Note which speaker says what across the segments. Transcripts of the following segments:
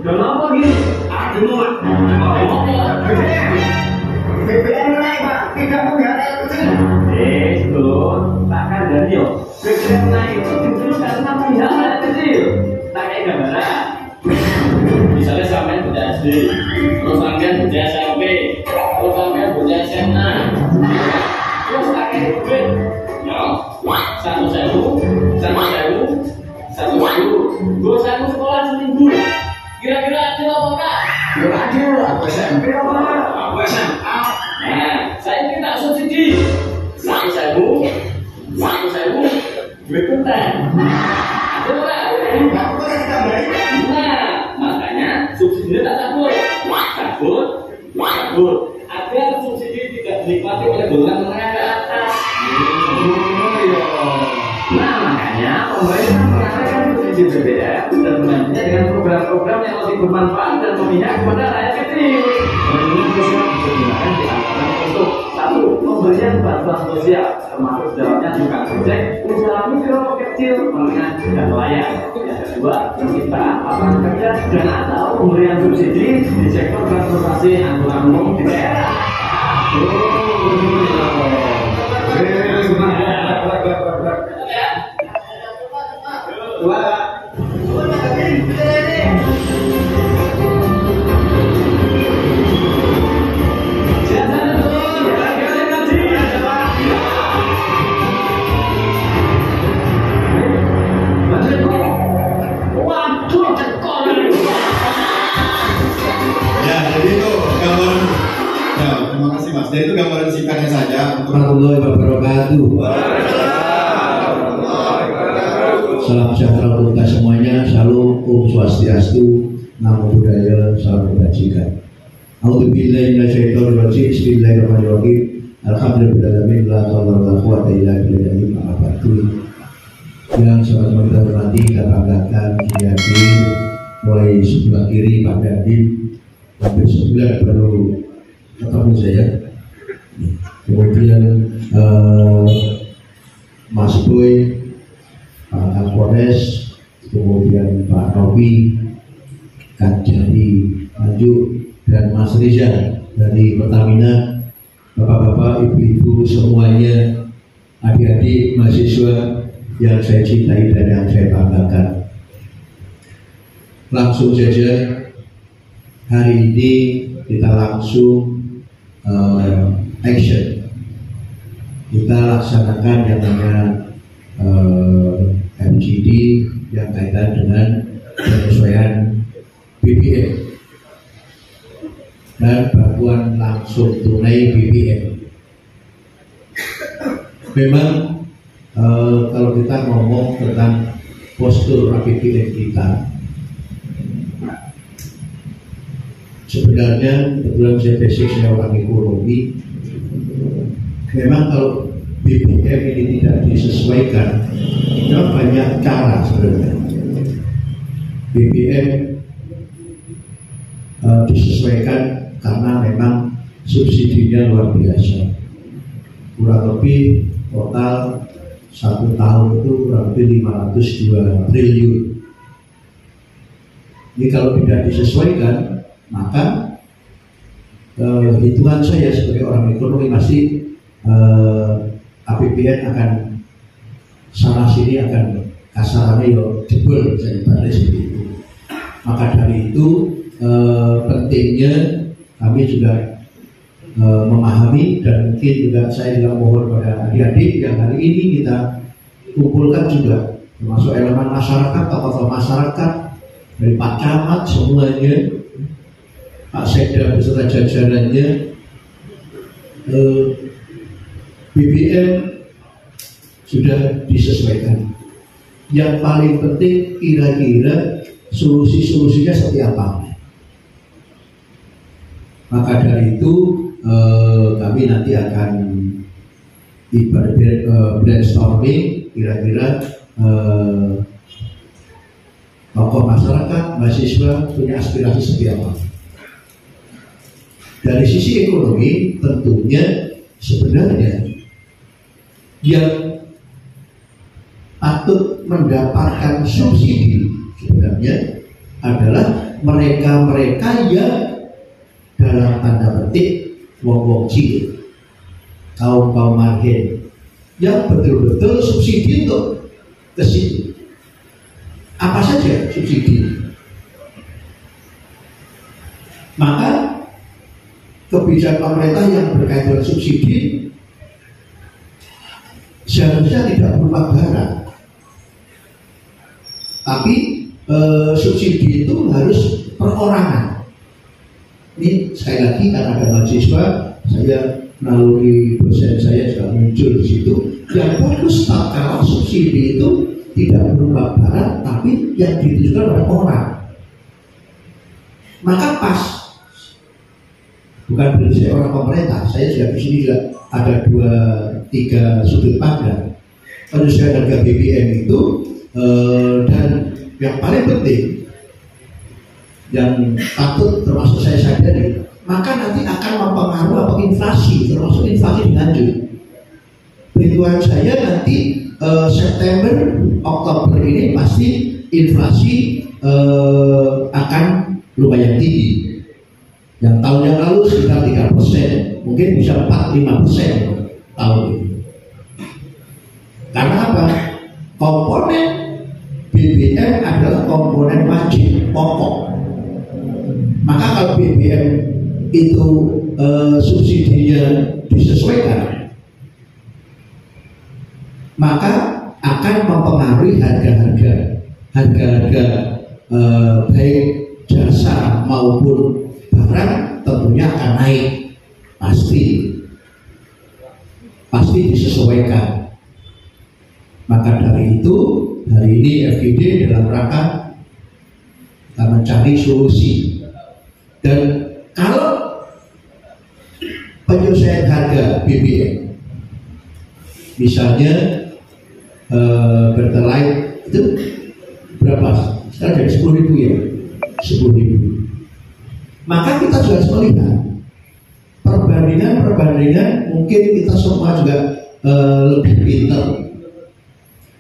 Speaker 1: Kenapa gini? BBM naik Pak, tidak menghargai air kecil. Belum, takkan dari yo. BBM naik itu karena menghargai air kecil. Tak kayak gambaran. Misalnya sampai punya SD, terus sampai punya SMP, terus sampai punya SMA, terus tak kayak duit. Yo, 1.000, 1.000, dosamu sekolah seminggu. Kira-kira adil apa enggak? Ya adil, aku SMP apa? Aku SMA. Nah, saya minta subsidi 1.000, duit konten. Adil enggak? Enggak boleh ditambahin. Nah, makanya subsidi tak cabut. Agar subsidi tidak dinikmati oleh golongan menengah ke atas. Nah, makanya pemerintah mengatakan subsidi BBM dan menggabungnya dengan program-program yang lebih bermanfaat dan memihak kepada rakyat kecil. Dengan program digunakan di antara untuk satu, pemberian bantuan sosial, termasuk dalamnya tukang ojek, usaha mikro kecil, menengah dan nelayan. Yang kedua, penciptaan lapangan kerja dan atau pemberian subsidi di sektor transportasi angkutan umum di daerah.
Speaker 2: Jadi itu gambaran singkatnya saja.
Speaker 3: Warahmatullahi wabarakatuh. Salam sejahtera untuk kita semuanya. Salam, Om Swastiastu, Namo Buddhaya, salam kebajikan. A'udzubillahi minasyaitonir rajim. Bismillahirrahmanirrahim. Alhamdulillahirabbil alamin. La haula wala quwwata illa billah. Yang sama-sama kita hormati, kita banggakan Kiai mulai sebelah kiri Pak Dandim, hampir sebulan baru ketemu saya. Kemudian Mas Boy, Pak Kapolres, kemudian Pak Robi, Kak Jari Maju, dan Mas Riza dari Pertamina, bapak-bapak, ibu-ibu semuanya, adik-adik mahasiswa yang saya cintai dan yang saya banggakan. Langsung saja, hari ini kita langsung action. Kita laksanakan yang namanya MGD yang kaitan dengan penyesuaian BBM dan bantuan langsung tunai BBM. Memang kalau kita ngomong tentang postur APBN kita, sebenarnya kebetulan saya basic, saya orang ekonomi. Memang kalau BBM ini tidak disesuaikan, memang banyak cara sebenarnya. BBM disesuaikan karena memang subsidinya luar biasa. Kurang lebih total 1 tahun itu kurang lebih 502 triliun. Ini kalau tidak disesuaikan, maka hitungan saya sebagai orang ekonomi masih APBN akan sana sini akan kasarannya jebol, saya ibaratnya seperti itu. Maka dari itu pentingnya kami juga memahami, dan mungkin juga saya juga mohon pada adik-adik yang hari ini kita kumpulkan juga, termasuk elemen masyarakat, tokoh-tokoh masyarakat dari Pak Camat semuanya, Pak Sekda beserta jajarannya. BBM sudah disesuaikan. Yang paling penting kira-kira solusi-solusinya seperti apa. Maka dari itu kami nanti akan brainstorming kira-kira tokoh masyarakat, mahasiswa punya aspirasi seperti apa. dari sisi ekonomi tentunya sebenarnya yang patut mendapatkan subsidi sebenarnya adalah mereka-mereka yang dalam tanda petik wong-wong cilik, kaum-kaum margen yang betul-betul subsidi untuk ke situ. Apa saja subsidi? Maka kebijakan pemerintah yang berkaitan dengan subsidi seharusnya tidak berupa barang, tapi subsidi itu harus perorangan. Ini sekali lagi karena ada mahasiswa, saya melalui dosen saya sudah muncul di situ. Yang fokus kalau subsidi itu tidak berupa barang, tapi yang ditujukan pada orang. Maka pas, bukan berarti saya orang pemerintah, saya juga di sini juga ada 2-3 sudut pandang. Penyelesaian harga BBM itu dan yang paling penting yang patut termasuk saya sadari, maka nanti akan mempengaruhi inflasi, termasuk inflasi lanjut. Perhitungan saya nanti September, Oktober ini pasti inflasi akan lumayan tinggi. Yang tahun yang lalu sekitar 3%, mungkin bisa 4-5% tahun ini. Karena apa? Komponen BBM adalah komponen wajib pokok. Maka kalau BBM itu subsidinya disesuaikan, maka akan mempengaruhi harga-harga baik jasa maupun barang tentunya akan naik, pasti disesuaikan. Maka dari itu hari ini FGD dalam rangka kita mencari solusi. Dan kalau penyelesaian harga BBM misalnya Pertalite itu berapa? Sekarang dari 10.000 ya, 10.000. Maka kita juga harus melihat perbandingan mungkin kita semua juga lebih pintar.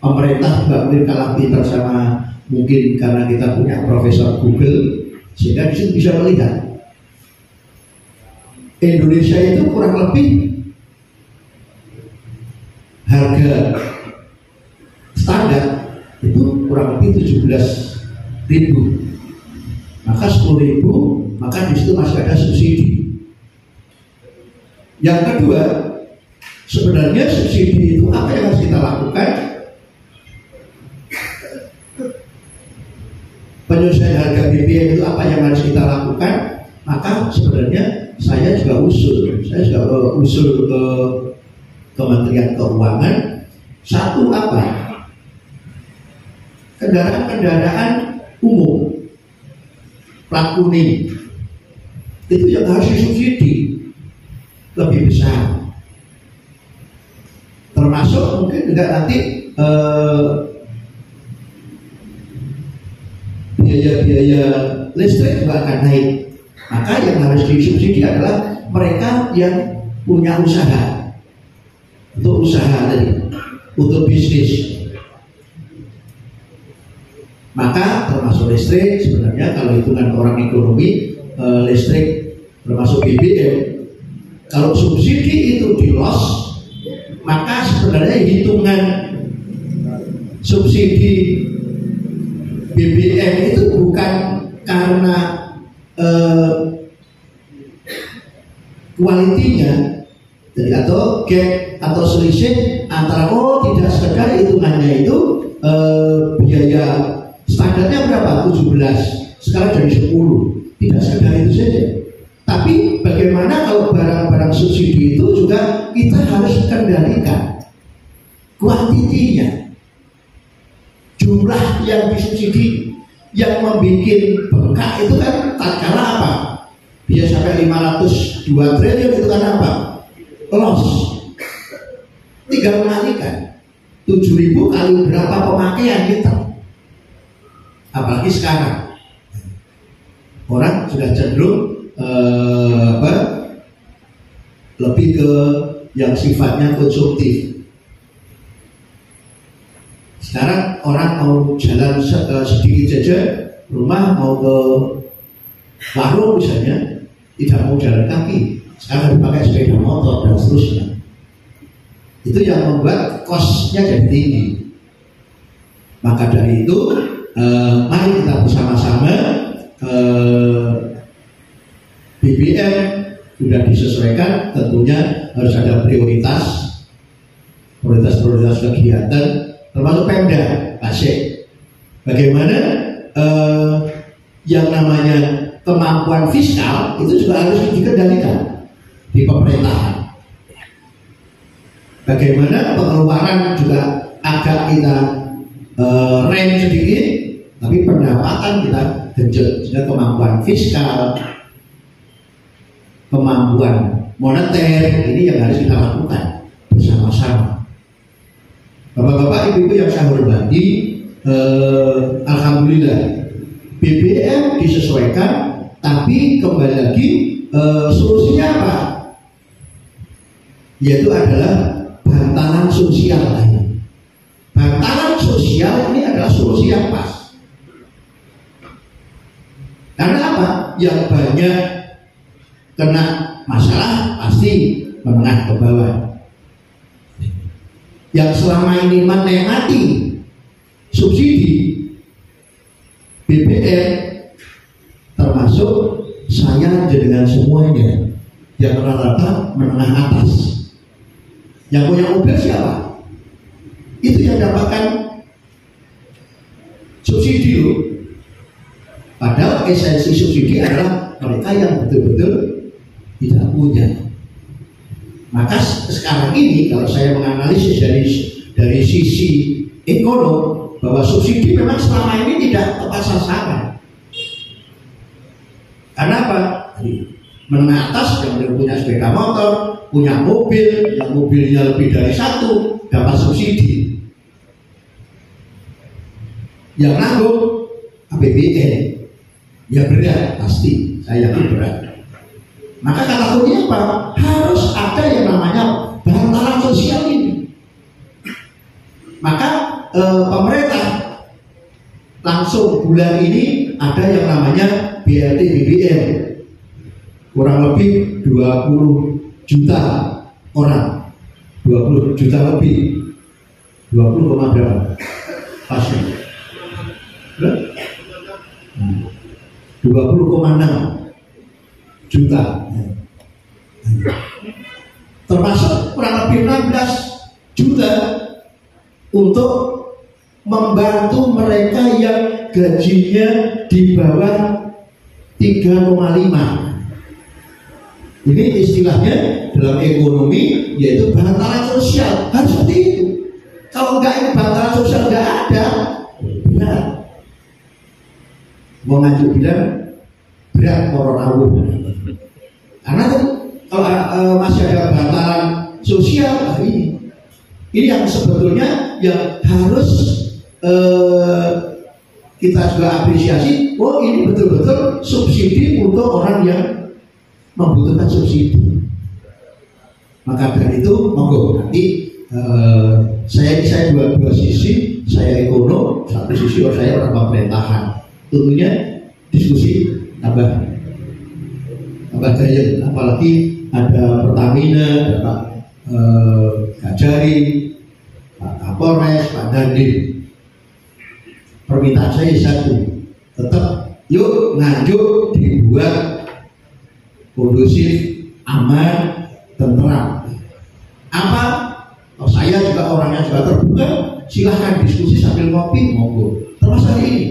Speaker 3: Pemerintah juga mungkin kalah pintar sama mungkin karena kita punya Profesor Google, sehingga di situ bisa melihat Indonesia itu kurang lebih harga standar itu kurang lebih 17.000, maka 10.000, maka di situ masih ada subsidi. Yang kedua, sebenarnya subsidi itu apa yang harus kita lakukan? Penyelesaian harga BBM itu apa yang harus kita lakukan? Maka sebenarnya saya juga usul ke Kementerian Keuangan. Satu apa? Kendaraan umum plat kuning itu yang harus disubsidi lebih besar. Termasuk mungkin juga nanti biaya-biaya listrik juga akan naik. Maka yang harus disubsidi adalah mereka yang punya usaha, untuk bisnis. Maka termasuk listrik sebenarnya kalau hitungan orang ekonomi, listrik termasuk BBM. Kalau subsidi itu di loss, maka sebenarnya hitungan subsidi BBM itu bukan karena kualitinya, jadi atau gap atau selisih antara tidak sekedar hitungannya itu biaya standarnya berapa? 17, sekarang jadi 10. Tidak sekedar itu saja. Tapi bagaimana kalau barang-barang subsidi itu juga kita harus kendalikan kuantitinya, jumlah yang disubsidi. Yang membuat bengkak itu kan tatkala apa? Biasa sampai 502 triliun itu kan apa? Loss. Tinggal mengalikan 7.000 kali berapa pemakaian kita. Apalagi sekarang orang sudah cenderung lebih ke yang sifatnya konsumtif. Sekarang orang mau jalan sedikit saja, rumah mau ke warung misalnya, tidak mau jalan kaki, sekarang harus pakai sepeda motor dan seterusnya. Itu yang membuat kosnya jadi tinggi. Maka dari itu, mari kita bersama-sama BBM sudah disesuaikan, tentunya harus ada prioritas kegiatan, termasuk Pemda Tasik. Bagaimana yang namanya kemampuan fiskal itu juga harus dikendalikan di pemerintahan. Bagaimana pengeluaran juga agak kita rem sedikit, tapi pendapatan kita genjot. Sehingga kemampuan fiskal, kemampuan moneter ini yang harus kita lakukan bersama-sama. Bapak-bapak, ibu-ibu yang saya hormati, alhamdulillah BBM disesuaikan, tapi kembali lagi solusinya apa? Yaitu adalah bantalan sosial lain. Bantalan sosial ini adalah solusi yang pas. Karena apa? Yang banyak kena masalah pasti menengah ke bawah. Yang selama ini menikmati subsidi BBM, termasuk saya dengan semuanya yang rata-rata menengah atas. Yang punya mobil siapa? Itu yang dapatkan subsidi loh. Padahal esensi subsidi adalah mereka yang betul-betul tidak punya. Maka sekarang ini kalau saya menganalisis dari sisi ekonomi, bahwa subsidi memang selama ini tidak tepat sasaran. Karena apa? Menengah atas yang punya sepeda motor, punya mobil, yang mobilnya lebih dari satu, dapat subsidi. Yang nanggung APBN, ya berat pasti, saya yakin berat. Maka kata kuncinya apa? Harus ada yang namanya bantalan sosial ini. Maka pemerintah langsung bulan ini ada yang namanya BLT BBM, kurang lebih 20 juta orang, 20 juta lebih, 20, berapa pasti 20,6 juta, termasuk kurang lebih 16 juta untuk membantu mereka yang gajinya di bawah 3,5. Ini istilahnya dalam ekonomi yaitu bantalan sosial. Harus seperti itu. Kalau enggak ini bantalan sosial enggak ada, berat. Mau ngajuk bilang berat koronawuh. Karena kalau masih ada bantalan sosial ini yang sebetulnya yang harus kita juga apresiasi. Oh, ini betul-betul subsidi untuk orang yang membutuhkan subsidi. Maka dari itu monggo nanti saya dua sisi, saya ekonom, satu sisi saya orang pemerintahan. Tentunya diskusi tambah gaya, apalagi ada Pertamina, ada Pak Gajari, Pak Kapolres, Pak Dandim. Permintaan saya satu, tetap yuk Nganjuk dibuat kondusif, aman, tentram. Apa? Oh, saya juga orangnya juga terbuka, silahkan diskusi sambil ngopi, monggo. Termasuk hari ini.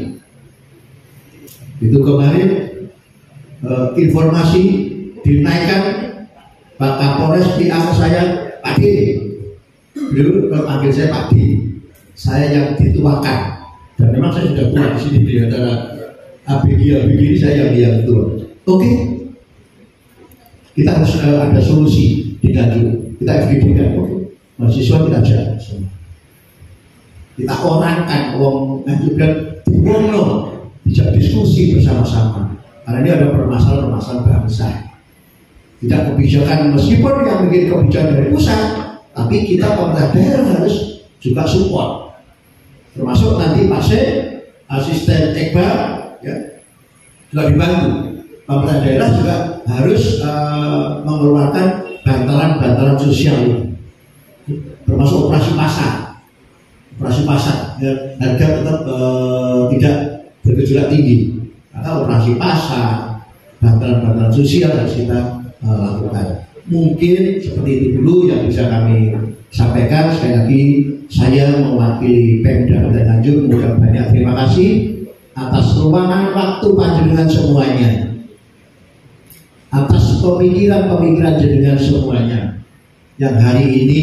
Speaker 3: Itu kemarin informasi dinaikkan Pak Kapolres PA saya, Pak D. Beliau panggil saya Pak D. Saya yang dituakan. Dan memang saya sudah tua di sini di antara ABG ini saya yang tua. Oke. Kita harus ada solusi di Nganjuk. Kita FGD-kan, mahasiswa kita jalan semua. Kita orangkan uang Nganjuk dan bisa diskusi bersama-sama. Karena ini ada permasalahan bangsa. Tidak kebijakan, meskipun yang bikin kebijakan dari pusat, tapi kita pemerintah daerah harus juga support. Termasuk nanti asisten Iqbal ya, juga dibantu. Pemerintah daerah juga harus mengeluarkan bantalan sosial, termasuk operasi pasar ya, harga tetap tidak bergejolak tinggi. Maka operasi pasar, bantalan sosial harus kita lakukan. Mungkin seperti itu dulu yang bisa kami sampaikan. Sekali lagi saya mewakili Pemda Kabupaten Nganjuk mengucapkan banyak terima kasih atas luangan waktu panjenengan semuanya, atas pemikiran jenengan semuanya yang hari ini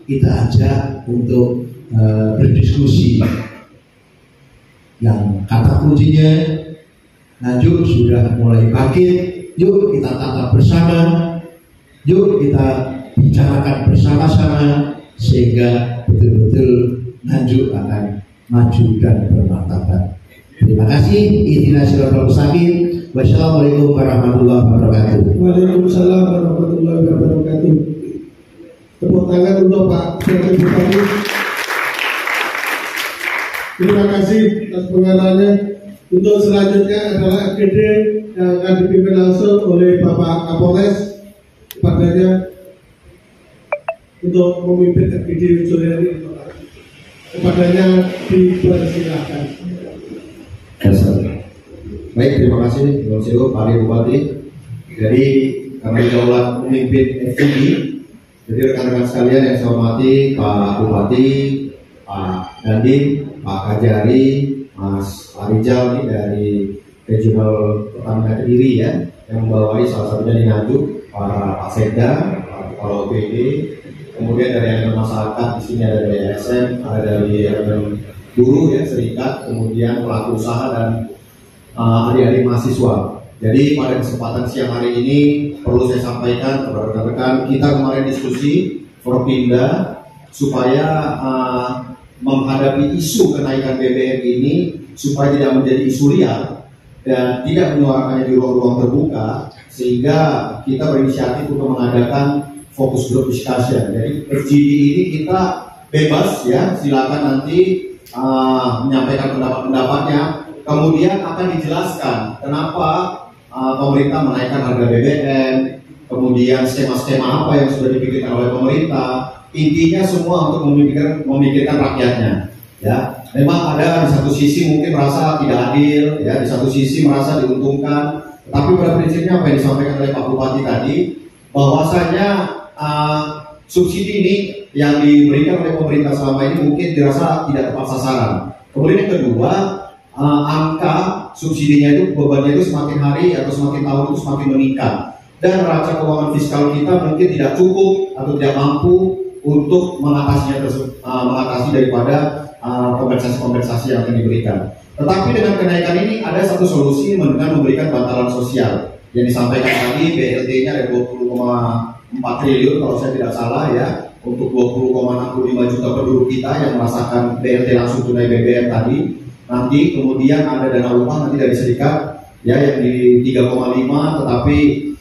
Speaker 3: kita ajak untuk berdiskusi. Yang kata kuncinya, Nganjuk sudah mulai bangkit. Yuk kita tatap bersama, yuk kita bicarakan bersama-sama sehingga betul-betul Nganjuk akan maju dan bermartabat. Terima kasih. Ihdinas siratal mustaqim. Wassalamualaikum warahmatullahi wabarakatuh.
Speaker 4: Waalaikumsalam warahmatullahi wabarakatuh. Tepuk tangan untuk Pak Wakil Bupati. Terima kasih atas pengarahannya. Untuk selanjutnya adalah FGD yang akan dipimpin langsung oleh Bapak Kapolres, kepadanya untuk memimpin FGD Suryani. Kepadanya dipersilakan.
Speaker 2: Baik, terima kasih Pak Bupati. Jadi kami daulat memimpin FGD. Jadi rekan-rekan sekalian yang saya hormati, Pak Bupati, Pak Dandim, Pak Kajari, Mas Arijal ini dari Regional Pertamina Kediri ya, yang membawai salah satunya di Nganjuk, para Pak Sekda, Pak Kepala OPD, kemudian dari elemen masyarakat di sini ada dari LSM, ada dari elemen buruh ya, serikat, kemudian pelaku usaha dan adik-adik mahasiswa. Jadi pada kesempatan siang hari ini perlu saya sampaikan kepada rekan-rekan, kita kemarin diskusi Forpinda supaya menghadapi isu kenaikan BBM ini supaya tidak menjadi isu liar dan tidak menyuarakannya di ruang-ruang terbuka, sehingga kita berinisiatif untuk mengadakan focus group discussion. Jadi FGD ini kita bebas ya, silakan nanti menyampaikan pendapat-pendapatnya, kemudian akan dijelaskan kenapa pemerintah menaikkan harga BBM, kemudian skema-skema apa yang sudah dipikirkan oleh pemerintah. Intinya semua untuk memikirkan rakyatnya. Ya, memang ada di satu sisi mungkin merasa tidak adil, ya, di satu sisi merasa diuntungkan. Tapi pada prinsipnya apa yang disampaikan oleh Pak Bupati tadi, bahwasanya subsidi ini yang diberikan oleh pemerintah selama ini mungkin dirasa tidak tepat sasaran. Kemudian yang kedua, angka subsidinya itu, bebannya itu semakin hari atau semakin tahun itu semakin meningkat. Dan neraca keuangan fiskal kita mungkin tidak cukup atau tidak mampu untuk mengatasi daripada kompensasi yang akan diberikan. Tetapi dengan kenaikan ini ada satu solusi dengan memberikan bantalan sosial yang disampaikan tadi. BLT-nya ada 20,4 triliun kalau saya tidak salah ya, untuk 20,65 juta penduduk kita yang merasakan BLT langsung tunai BBM tadi. Nanti kemudian ada dana upah nanti dari serikat ya yang di 3,5 tetapi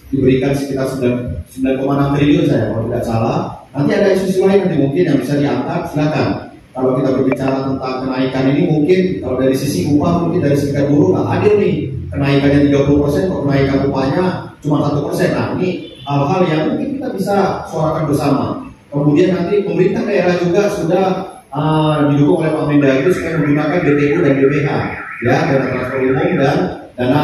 Speaker 2: diberikan sekitar 9,6 triliun saya kalau tidak salah. Nanti ada isu lain nanti mungkin yang bisa diangkat, silakan. Kalau kita berbicara tentang kenaikan ini mungkin kalau dari sisi upah mungkin dari serikat buruh nggak adil nih, kenaikannya 30%, kok kenaikan upahnya cuma 1%. Nah ini hal-hal yang mungkin kita bisa suarakan bersama. Kemudian nanti pemerintah daerah juga sudah didukung oleh Pak Mendagri supaya menggunakan DTU dan DBH ya, dana transfer umum dan dana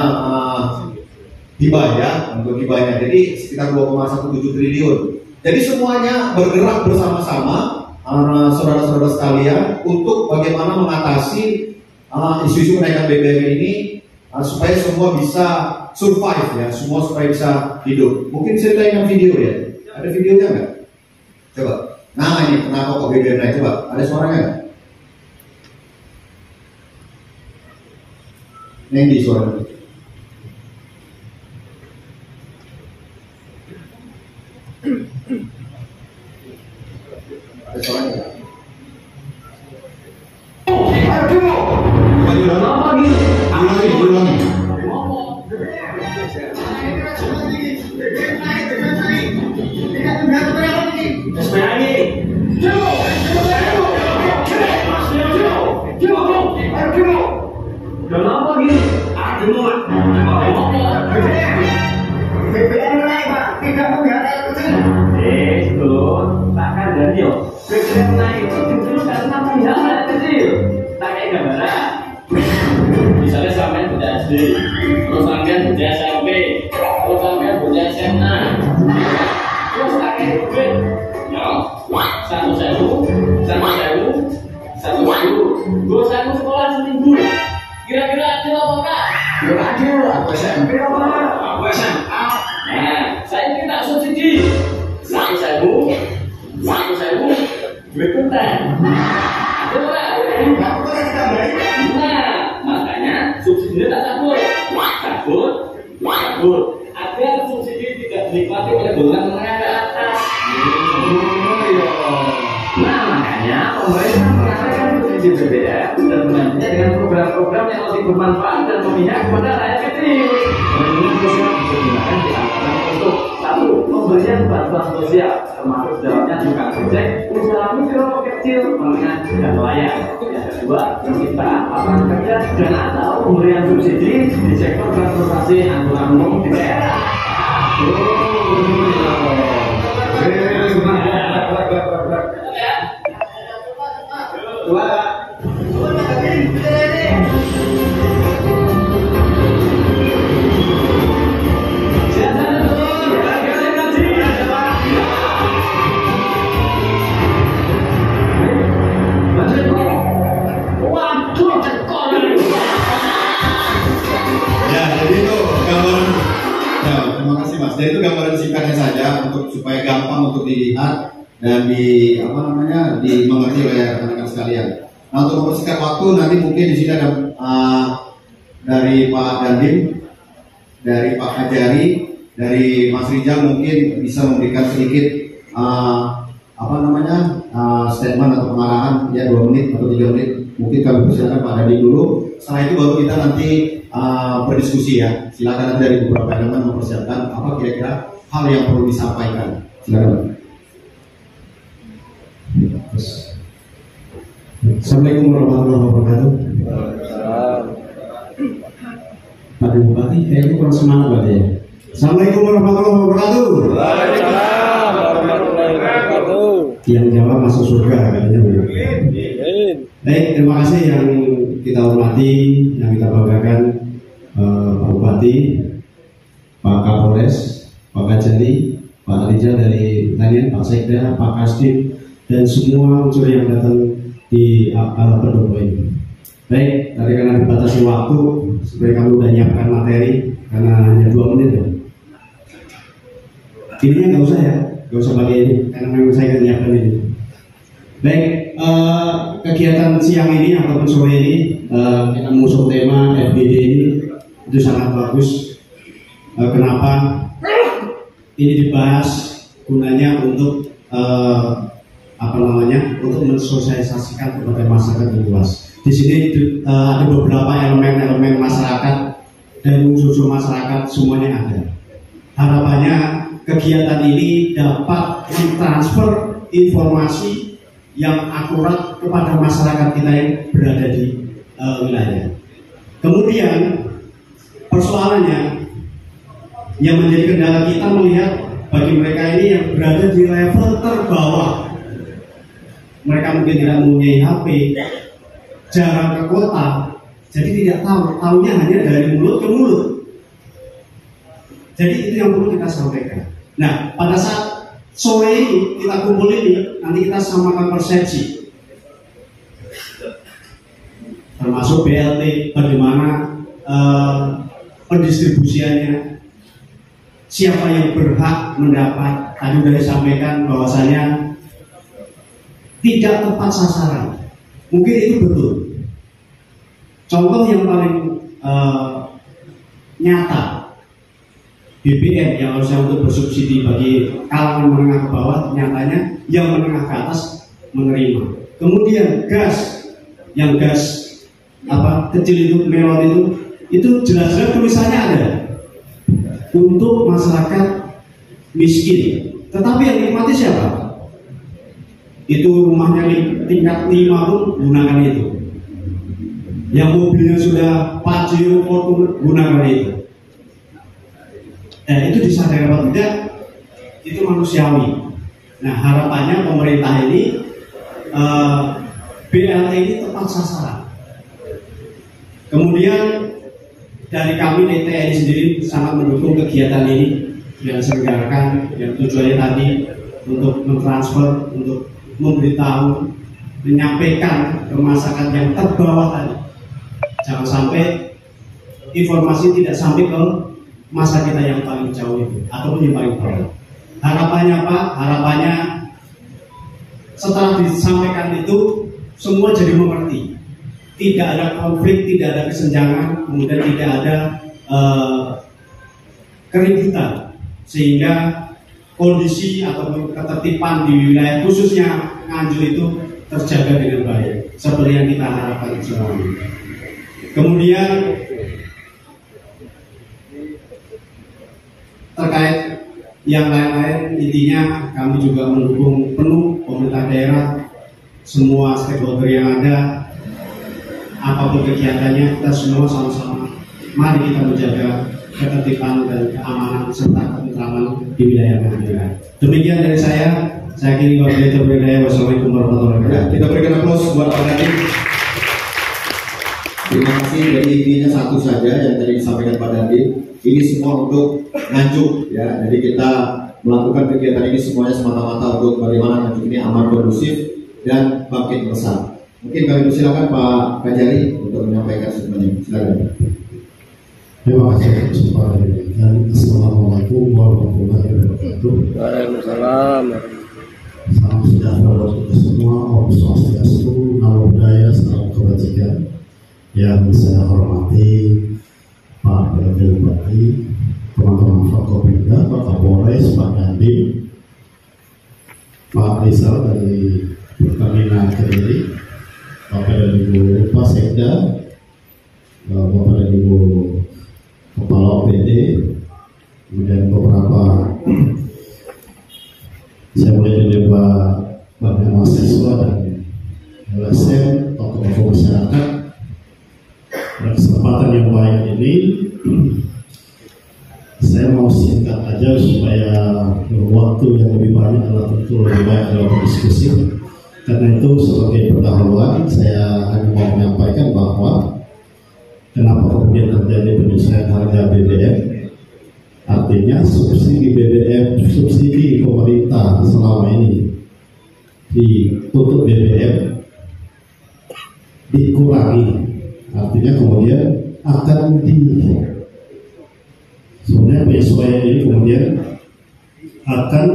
Speaker 2: hibah ya, untuk hibahnya. Jadi sekitar 2,17 triliun. Jadi semuanya bergerak bersama-sama, saudara-saudara sekalian, untuk bagaimana mengatasi isu-isu kenaikan BBM ini supaya semua bisa survive ya, semua supaya bisa hidup. Mungkin ceritain video ya, ada videonya nggak? Coba. Nah ini kenapa kok BBM naik, coba. Ada suaranya nggak? Nendi suaranya. Ada suaranya nggak?
Speaker 1: SMP apa? Aku SMA. Nah, saya minta subsidi. Saya duit konten. Ada ora? Nah, makanya subsidinya tak cabut. Agar subsidi tidak dinikmati oleh golongan menengah ke atas. Nah, makanya pemerintah mengatakan subsidi BBM dan menggantinya dengan program-program yang lebih bermanfaat dan memihak kepada rakyat kecil. Perlindungan sosial digunakan di antara untuk satu, pemberian bantuan sosial, termasuk dalamnya juga ojek, usaha mikro, kecil, menengah, dan nelayan. Yang kedua, penciptaan lapangan kerja dan atau pemberian subsidi di sektor transportasi angkutan umum di daerah.
Speaker 2: Jadi itu gambaran singkatnya saja untuk supaya gampang untuk dilihat dan dimengerti oleh rekan-rekan sekalian. Nah, untuk mempersingkat waktu nanti mungkin di sini ada dari Pak Dandim, dari Pak Hajari, dari Mas Rijal mungkin bisa memberikan sedikit statement atau pengarahan ya 2 menit atau 3 menit. Mungkin kami persilakan Pak Dandim dulu. Setelah itu baru kita nanti berdiskusi ya. Silakan dari beberapa elemen mempersiapkan apa kira-kira hal yang perlu disampaikan. Silakan.
Speaker 4: Assalamualaikum warahmatullahi wabarakatuh. Pak Bupati, itu kurang semangat berarti ya. Assalamualaikum warahmatullahi wabarakatuh.
Speaker 5: Waalaikumsalam warahmatullahi wabarakatuh.
Speaker 4: Yang jawab masuk surga katanya. Baik, terima kasih yang kita hormati, yang kita banggakan, Pak Bupati, Pak Kapolres, Pak Kajari, Pak Rijal dari Tanian, Pak Sekda, Pak Kasdim, dan semua unsur yang datang di pendopo ini. Baik, karena dibatasi waktu, supaya kamu sudah nyiapkan materi, karena hanya 2 menit ya. Ininya nggak usah ya, nggak usah pakai ini, karena memang saya akan nyiapkan ini. Baik, kegiatan siang ini ataupun sore ini kita mengusung tema FGD ini itu sangat bagus. Kenapa ini dibahas? Gunanya untuk untuk mensosialisasikan kepada masyarakat yang luas. Di sini ada beberapa elemen-elemen masyarakat dan unsur masyarakat semuanya ada. Harapannya kegiatan ini dapat mentransfer informasi yang akurat kepada masyarakat kita yang berada di wilayah. Kemudian persoalannya yang menjadi kendala kita melihat bagi mereka ini yang berada di level terbawah. Mereka mungkin tidak mempunyai HP, jarang ke kota, jadi tidak tahunya hanya dari mulut ke mulut. Jadi itu yang perlu kita sampaikan. Nah, pada saat sore ini kita kumpul ini, nanti kita samakan persepsi, termasuk BLT, bagaimana pendistribusiannya, siapa yang berhak mendapat. Tadi sudah disampaikan bahwasanya tidak tepat sasaran. Mungkin itu betul. Contoh yang paling nyata, BBM yang harusnya untuk bersubsidi bagi kalangan menengah ke bawah, nyatanya yang menengah ke atas menerima. Kemudian gas, yang gas kecil itu, melon itu jelas-jelas tulisannya ada untuk masyarakat miskin. Tetapi yang nikmati siapa? Itu rumahnya tingkat 5 pun gunakan itu. Yang mobilnya sudah Pajero, Fortuner, gunakan itu. Itu disadari atau tidak, itu manusiawi. Nah, harapannya pemerintah ini BLT ini tepat sasaran. Kemudian dari kami TTNI sendiri sangat mendukung kegiatan ini yang diselenggarakan, yang tujuannya tadi untuk mentransfer, untuk memberitahu, menyampaikan ke masyarakat yang terbawah tadi. Jangan sampai informasi tidak sampai ke masa kita yang paling jauh itu ataupun yang paling bawah. Harapannya apa? Harapannya setelah disampaikan itu semua jadi mengerti. Tidak ada konflik, tidak ada kesenjangan, kemudian tidak ada keributan, sehingga kondisi ataupun ketertiban di wilayah khususnya Nganjuk itu terjaga dengan baik seperti yang kita harapkan semuanya. Kemudian terkait yang lain-lain, intinya kami juga mendukung penuh pemerintah daerah, semua stakeholder yang ada, apapun kegiatannya, kita semua sama-sama mari kita menjaga ketertiban dan keamanan serta ketentraman di wilayah Nganjuk. Demikian dari saya kira wabillahi taufiq wal hidayah. Wassalamualaikum warahmatullahi wabarakatuh.
Speaker 2: Kita berikan aplaus buat Pak Dandim. Terima kasih. Jadi intinya satu saja yang tadi disampaikan Pak Dandim. Ini semua untuk Nganjuk ya. Jadi kita melakukan kegiatan ini semuanya semata-mata untuk bagaimana Nganjuk ini aman, kondusif dan bangkit besar. Mungkin kami persilakan Pak Kajari untuk menyampaikan semuanya. Silakan.
Speaker 3: Terima kasih atas kesempatan ini dan Assalamualaikum warahmatullahi wabarakatuh.
Speaker 5: Waalaikumsalam.
Speaker 3: Salam sejahtera buat kita semua. Om Swastiastu, Namo Buddhaya, salam kebajikan. Yang saya hormati Pak Wakil Bupati, teman-teman Forkopimda, Pak Kapolres, Pak Dandim, Pak Rizal dari Pertamina Kediri, Bapak dan Ibu Pak Sekda, Bapak dan Ibu Kepala OPD, kemudian beberapa saya mulai dari Bapak mahasiswa dan LSM, tokoh-tokoh masyarakat. Pada kesempatan yang baik ini, saya mau singkat aja supaya waktu yang lebih banyak adalah tentu lebih baik dalam berdiskusi. Karena itu sebagai pendahuluan saya hanya mau menyampaikan bahwa kenapa kemudian terjadi penyesuaian harga BBM. Artinya subsidi BBM, subsidi pemerintah selama ini untuk BBM dikurangi. Artinya kemudian akan sebenarnya penyesuaian ini kemudian akan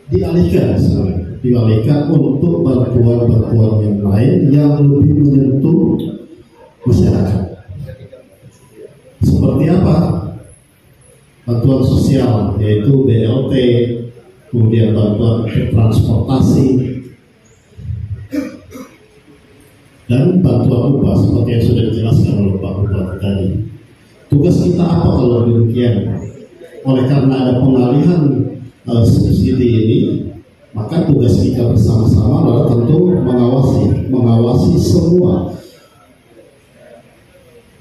Speaker 3: dialihkan untuk bantuan-bantuan yang lain yang lebih menyentuh masyarakat. Seperti apa? Bantuan sosial, yaitu BLT, kemudian bantuan transportasi, dan bantuan upah seperti yang sudah dijelaskan oleh Pak Bupati tadi. Tugas kita apa kalau demikian? Oleh karena ada pengalihan subsidi ini, maka tugas kita bersama-sama adalah tentu mengawasi semua.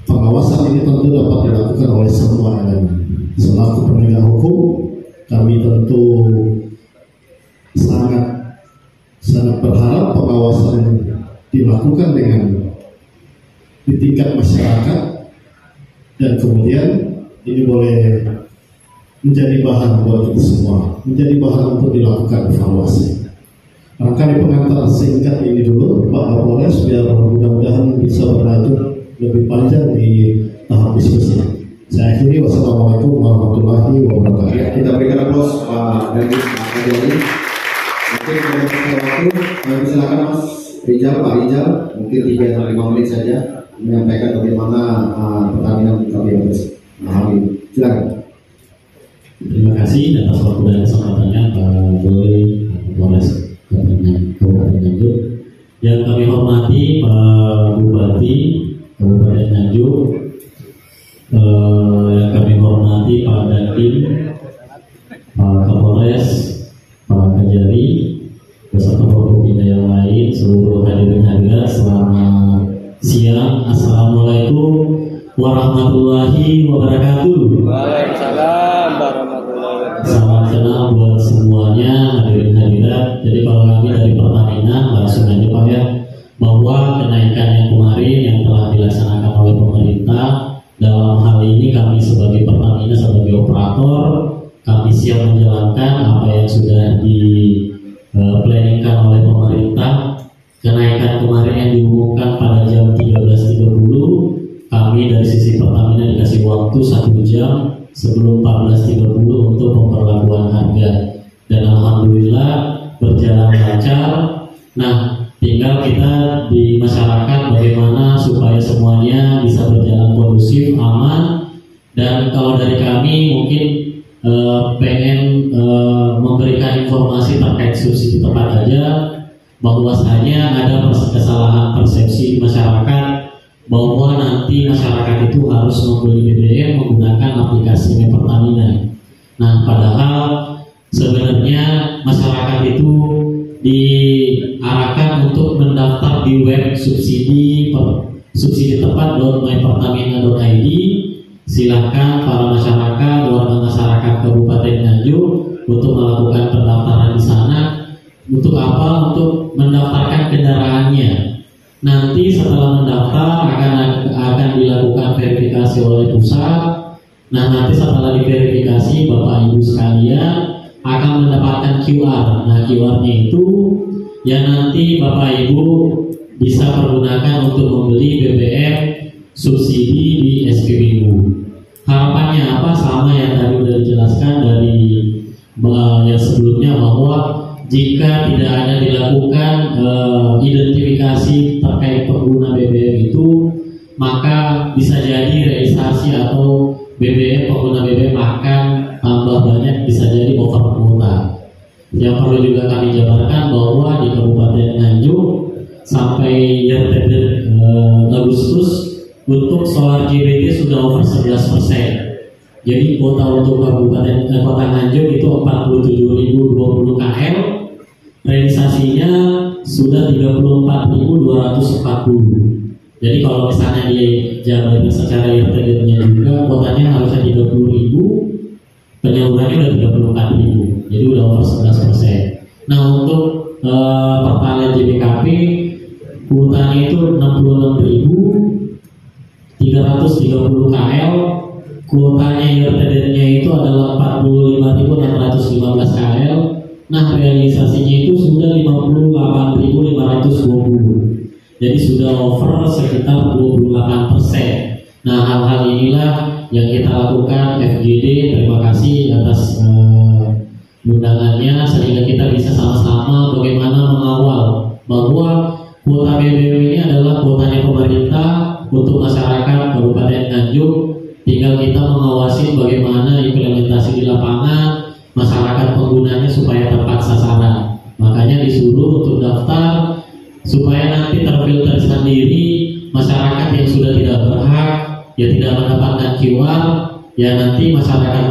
Speaker 3: Pengawasan ini tentu dapat dilakukan oleh semua elemen. Selaku penegak hukum, kami tentu sangat berharap pengawasan dilakukan di tingkat masyarakat, dan kemudian ini boleh menjadi bahan buat kita semua, menjadi bahan untuk dilakukan evaluasi. Barangkali pengantar singkat ini dulu Pak Kapolres, biar mudah-mudahan bisa berlanjut lebih panjang di tahap diskusi. Saya akhiri, wassalamualaikum warahmatullahi wabarakatuh.
Speaker 2: Ya, kita berikan aplaus Pak Dandim, Pak Kajari. Mungkin waktu, silakan Mas Rizal, Pak Rizal, mungkin 3-5 menit saja menyampaikan bagaimana Pertamina menyikapi hal ini. Silakan.
Speaker 6: Terima kasih atas waktu dan kesempatannya Pak Boy, Kapolres Kabupaten Nganjuk. Yang kami hormati Pak Bupati Kabupaten Nganjuk, yang kami hormati Pak Dandim, Pak Kapolres, Pak Kajari, beserta Forkopimda yang lain, seluruh hadirin hadirat, selamat siang. Assalamualaikum warahmatullahi wabarakatuh.
Speaker 5: Waalaikumsalam warahmatullahi wabarakatuh.
Speaker 6: Salam kenal buat semuanya, hadirin hadirat. Jadi kalau kami dari Pertamina langsung aja Pak ya, bahwa kenaikan yang kemarin yang telah dilaksanakan oleh pemerintah, dalam hal ini kami sebagai Pertamina, sebagai operator, kami siap menjalankan apa yang sudah di-planningkan oleh pemerintah. Kenaikan kemarin yang diumumkan pada jam 13.30, kami dari sisi Pertamina dikasih waktu 1 jam sebelum 14.30 untuk pemberlakuan harga, dan alhamdulillah berjalan lancar. Nah, tinggal kita di masyarakat bagaimana supaya semuanya bisa berjalan kondusif, aman. Dan kalau dari kami mungkin pengen memberikan informasi terkait subsidi tepat aja, bahwasanya ada kesalahan persepsi masyarakat bahwa nanti masyarakat itu harus membeli BBM menggunakan aplikasi Pertamina. Nah, padahal sebenarnya masyarakat itu diarahkan untuk mendaftar di web subsidi tepat.mypertamina.id. Silahkan para masyarakat, warga masyarakat Kabupaten Nganjuk untuk melakukan pendaftaran di sana. Untuk apa? Untuk mendaftarkan kendaraannya. Nanti setelah mendaftar akan dilakukan verifikasi oleh pusat. Nah, nanti setelah diverifikasi Bapak Ibu sekalian akan mendapatkan QR. Nah, QR-nya itu yang nanti Bapak Ibu bisa pergunakan untuk membeli BBM subsidi di SPBU. Harapannya apa? Sama yang tadi sudah dijelaskan dari yang sebelumnya, bahwa jika tidak ada dilakukan identifikasi terkait pengguna BBM itu, maka bisa jadi realisasi atau pengguna BBM akan tambah banyak, bisa jadi over kuota. Yang perlu juga kami jabarkan bahwa di Kabupaten Nganjuk sampai Agustus untuk solar GBT sudah over 11%. Jadi kuota untuk Kabupaten Kota Nganjuk itu 47.020 KL, realisasinya sudah 34.240. Jadi kalau misalnya dijabarin secara year-to-date-nya juga kuotanya harusnya 30.000, penyalurannya udah 34.000, jadi udah over 11%. Nah, untuk Pertalite JBKP kuotanya itu 66.330 KL. Kuotanya year-to-date-nya itu adalah 45.615 KL. Nah, realisasinya itu sudah 58.520. Jadi sudah over sekitar 28%. Nah, hal-hal inilah yang kita lakukan FGD. Terima kasih atas undangannya, sehingga kita bisa sama-sama bagaimana mengawal bahwa kuota BBM ini adalah kuotanya pemerintah untuk masyarakat Kabupaten Nganjuk. Tinggal kita mengawasi bagaimana implementasi di lapangan, masyarakat penggunanya supaya tepat sasaran. Makanya disuruh untuk daftar supaya nanti terfilter sendiri masyarakat yang sudah tidak berhak, ya tidak mendapatkan QR, ya nanti masyarakat yang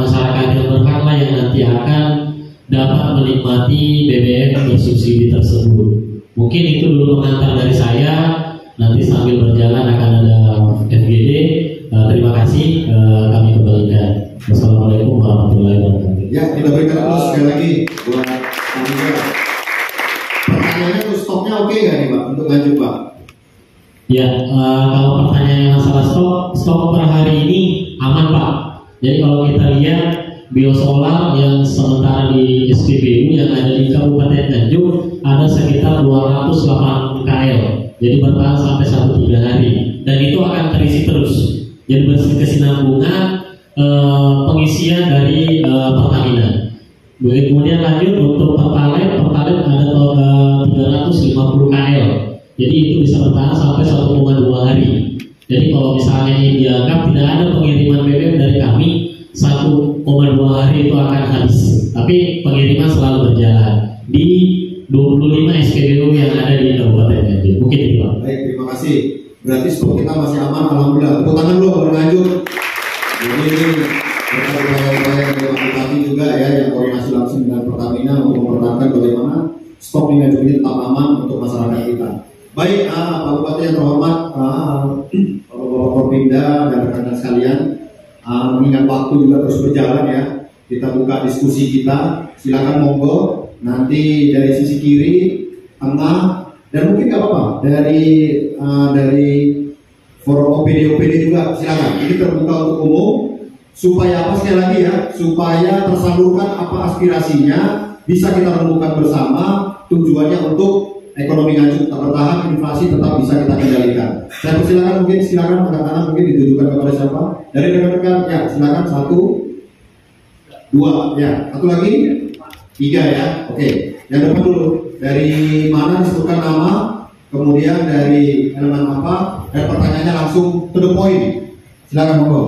Speaker 6: berhak lah yang nanti akan dapat menikmati BBM bersubsidi tersebut. Mungkin itu dulu pengantar dari saya. Nanti sambil berjalan akan ada FGD. Terima kasih, kami kembalikan. Wassalamualaikum warahmatullahi wabarakatuh.
Speaker 2: Ya, kita berikan terus sekali lagi buat Anda. Pertanyaannya untuk stoknya oke nggak nih Pak untuk Nganjuk Pak?
Speaker 6: Ya, kalau pertanyaannya masalah stok per hari ini aman Pak. Jadi kalau kita lihat biosolar yang sementara di SPBU yang ada di Kabupaten Nganjuk ada sekitar 280 KL. Jadi bertahan sampai 1-3 hari, dan itu akan terisi terus. Jadi berkesinambungan pengisian dari Pertamina. Kemudian lanjut untuk Pertalite ada 350 KL. Jadi itu bisa bertahan sampai 1,2 hari. Jadi kalau misalnya ini dianggap tidak ada pengiriman BBM dari kami, 1,2 hari itu akan habis. Tapi pengiriman selalu berjalan di 25 SPBU yang ada di Kabupaten Nganjuk. Mungkin itu Pak.
Speaker 2: Baik, terima kasih. Berarti stok kita masih aman, alhamdulillah. Tepuk tangan dulu baru lanjut. Jadi berkat upaya-upaya yang dilakukan juga ya, yang koordinasi langsung dengan Pertamina untuk mempertahankan bagaimana stok di Nganjuk ini tetap aman untuk masyarakat kita. Baik, Pak Bupati yang terhormat, Bapak Forpinda dan rekan-rekan sekalian, mengingat waktu juga terus berjalan ya, kita buka diskusi kita. Silakan monggo. Nanti dari sisi kiri, tengah, dan mungkin nggak apa-apa dari forum OPD juga silakan. Ini terbuka untuk umum supaya apa, sekali lagi ya, supaya tersalurkan apa aspirasinya, bisa kita rembukan bersama. Tujuannya untuk ekonomi Nganjuk tetap bertahan, inflasi tetap bisa kita kendalikan. Saya persilakan silakan rekan-rekan mungkin ditujukan kepada siapa? Dari rekan-rekan ya, silakan 1, 2 ya, satu lagi 3 ya. Oke, yang depan dulu. Dari mana disebutkan nama, kemudian dari elemen apa, dan pertanyaannya langsung to the point. Silakan monggo.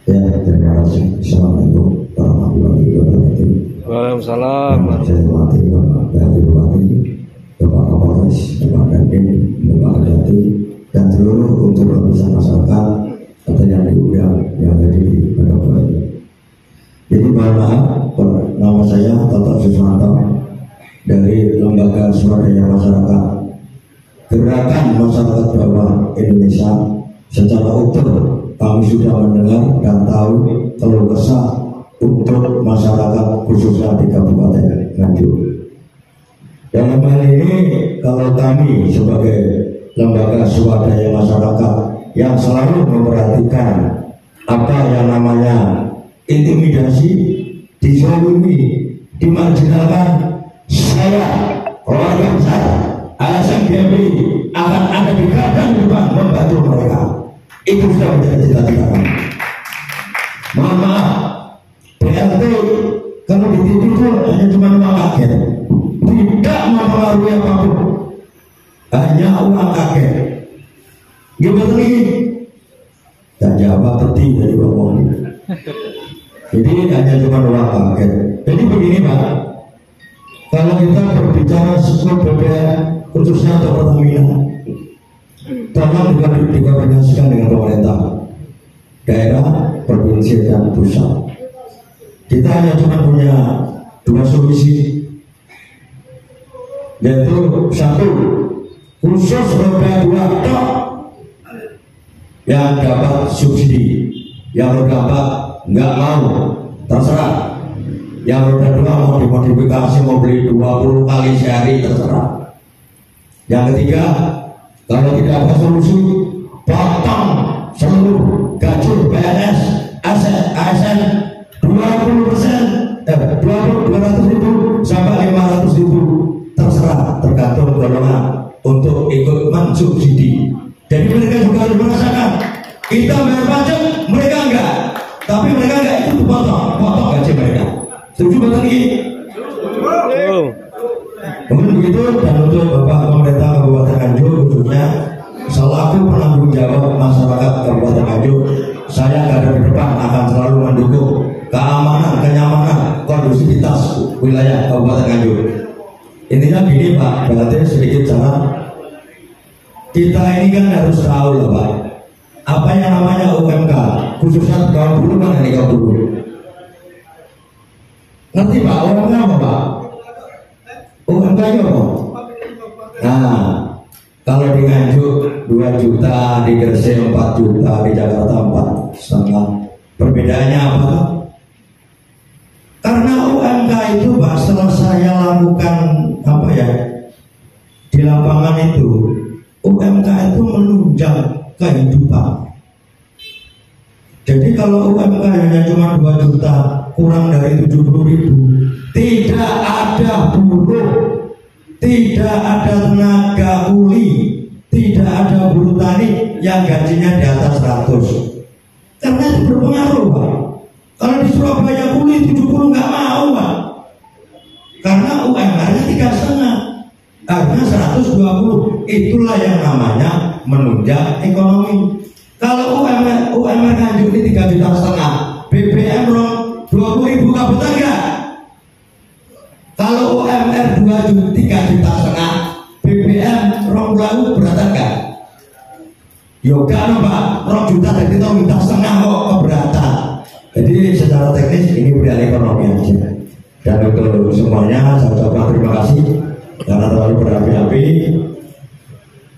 Speaker 3: Ya, terima kasih. Assalamualaikum warahmatullahi wabarakatuh.
Speaker 5: Waalaikumsalam.
Speaker 3: Saya hormati Bapak Bupati, Bapak Kapolres, Bapak Dandim, Bapak Adati, dan seluruh unsur lapisan masyarakat atau yang diundang yang hadir pada hari ini. Jadi mohon maaf, nama saya Toto Suswanto dari Lembaga Swadaya Masyarakat Gerakan Masyarakat Bawah Indonesia. Secara utuh kami sudah mendengar dan tahu keluh kesah untuk masyarakat khususnya di Kabupaten Nganjuk. Dalam hal ini, kalau kami sebagai lembaga swadaya masyarakat yang selalu memperhatikan apa yang namanya intimidasi, dizalimi, dimarginalkan, saya keluarga besar ASN GMI akan ada di garda depan membantu mereka. Itu sudah menjadi cita-cita kami. Mohon maaf, BLT kalau ditidur hanya cuma uang kaget, tidak mempengaruhi apapun, hanya uang kaget. Gimana lagi? Dan jawab pedih dari ngomong. Jadi hanya cuma uang kaget. Jadi begini Pak, kalau kita berbicara sesuatu BBM khususnya untuk Pertamina, tolong dikoordinasikan dengan pemerintah daerah, provinsi dan pusat. Kita hanya cuma punya 2 solusi, yaitu 1 khusus roda 2 tok yang dapat subsidi, yang roda 4 nggak mau, terserah. Yang roda 2 mau dimodifikasi, mau beli 20 kali sehari, terserah. Yang ketiga, kalau tidak ada solusi, potong seluruh gaji PNS, ASN 20%, 200.000 sampai 500.000, terserah, tergantung golongan untuk ikut mensubsidi. Jadi mereka juga harus merasakan kita bayar pajak, mereka enggak, tapi mereka enggak ikut potong gaji mereka. Setuju betul lagi? Kemudian begitu, dan untuk Bapak Pemerintah Kabupaten Nganjuk khususnya selaku penanggung jawab masyarakat Kabupaten Nganjuk, saya garda depan akan selalu mendukung keamanan, kenyamanan, kondusivitas wilayah Kabupaten Nganjuk. Intinya gini Pak, berarti sedikit jangan kita ini kan harus tahu loh Pak, apa yang namanya UMK, khususnya kaum buruh, mana nih kaum buruh? Ngerti Pak, UMK apa Pak? UMK itu apa? Nah, kalau di Nganjuk 2 juta, di Gresik 4 juta, di Jakarta 4,5. Perbedaannya apa? Karena UMK itu Pak, setelah saya lakukan apa ya di lapangan itu, UMK itu menunjang kehidupan. Jadi kalau UMK hanya cuma 2 juta, kurang dari 70.000, tidak ada buruh, tidak ada tenaga kuli, tidak ada buruh tani yang gajinya di atas 100. Karena itu berpengaruh Pak. Kalau di Surabaya kuli 70 nggak mau Pak, karena UMR-nya 3,5, harganya 120. Itulah yang namanya menunjang ekonomi. Kalau UMR Nganjuk ini 3,5 juta, BBM 20.000 kabutan enggak? Kalau UMR 3,5 juta, BBM 20.000 beratan enggak? Yoga Pak, 2 juta dari kita minta setengah kok keberatan. Jadi secara teknis ini bidang ekonomi aja. Dan untuk semuanya saya ucapkan terima kasih karena terlalu berapi-api.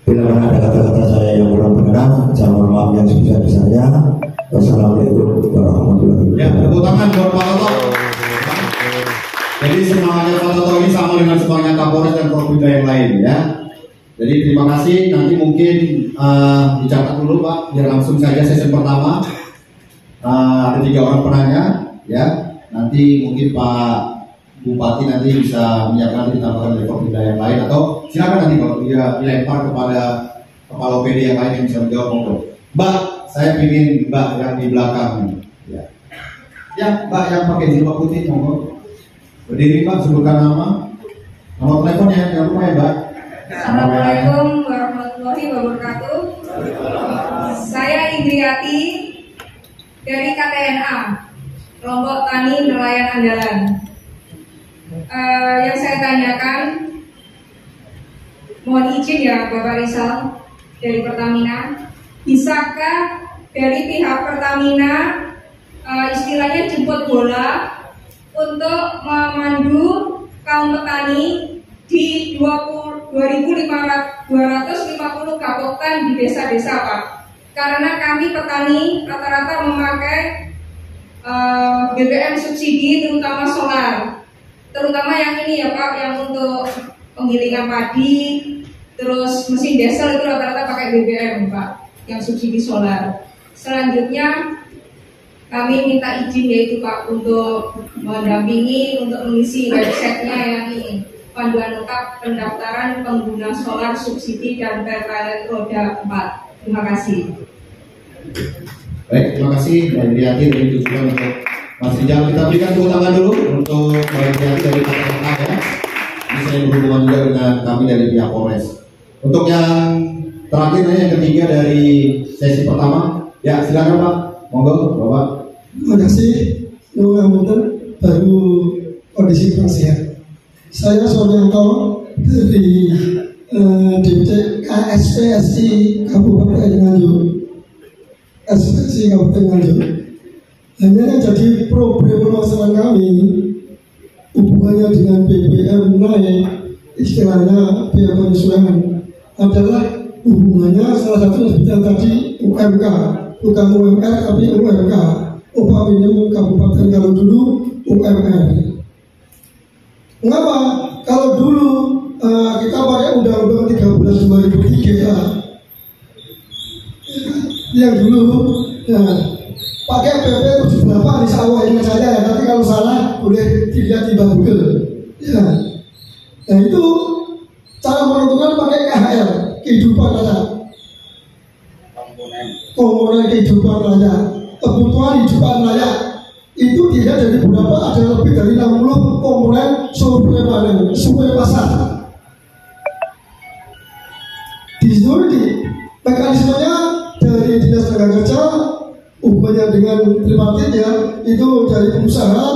Speaker 3: Bila mana ada kata-kata saya yang kurang berkenan, saya mohon maaf yang sebesar-besarnya. Wassalamualaikum warahmatullahi wabarakatuh.
Speaker 2: Ya, tepuk tangan buat Pak Toto. Jadi semangatnya Pak Toto ini sama dengan semangatnya Kapolres dan Polda yang lain ya. Jadi terima kasih. Nanti mungkin dicatat dulu Pak, biar langsung saja sesi pertama. Ada 3 orang penanya ya. Nanti mungkin Pak Bupati nanti bisa menyiapkan ditambahkan dari Kopimda yang lain, atau silakan nanti kalau dia dilempar kepada kepala OPD yang lain yang bisa menjawab, monggo. Mbak, saya ingin Mbak yang di belakang ini. Ya, Mbak yang pakai jilbab putih, monggo. Berdiri Mbak, sebutkan nama teleponnya, jangan lupa ya Mbak.
Speaker 7: Assalamualaikum warahmatullahi wabarakatuh. Saya Indriati dari KTNA, Kelompok Tani Nelayan Andalan. Yang saya tanyakan, mohon izin ya Bapak Rizal dari Pertamina, bisakah dari pihak Pertamina istilahnya jemput bola untuk memandu kaum petani di 2.250 gapoktan di desa-desa Pak? Karena kami petani rata-rata memakai BBM subsidi, terutama solar, terutama yang ini ya Pak, yang untuk penggilingan padi, terus mesin diesel itu rata-rata pakai BBM Pak, yang subsidi solar. Selanjutnya kami minta izin yaitu Pak untuk mendampingi, untuk mengisi websitenya yang ini, panduan lengkap pendaftaran pengguna solar subsidi dan pertalite roda 4. Terima kasih.
Speaker 2: Baik, terima kasih Mbak Indriati dari tujuan untuk Mas Rijal. Kita berikan tepuk tangan dulu untuk Mbak Indriati dari KTNA ya. Ini saya berhubungan juga dengan kami dari pihak Polres. Untuk yang terakhir, yang ketiga dari sesi pertama, ya silakan Pak, monggo Bapak.
Speaker 8: Terima kasih. Mudah-mudahan baru kondisi kurang sehat. Saya Suryanto dari DPC KSPSI Kabupaten Nganjuk. SPSI Kabupaten Nganjuk. Hanya yang jadi problem permasalahan kami hubungannya dengan BBM naik, istilahnya biaya penyesuaian, adalah hubungannya salah satu yang tadi UMK, bukan UMR tapi UMK, upah minimum kabupaten. Kalau dulu UMR. Mengapa? Kalau dulu kita pakai Undang-Undang 13/2003 yang dulu pakai PP 78 insya Allah ingat saya ya, tapi kalau salah boleh dilihat di Google ya. Nah itu cara menentukan pakai KHR, kehidupan layak, komponen kehidupan layak, kebutuhan hidupan layak. Itu tidak dari berapa, ada lebih dari 60 komponen survei panen, survei pasar. Di situ mekanismenya dari Dinas Tenaga Kerja, hubungannya dengan tripartit ya, itu dari pengusaha,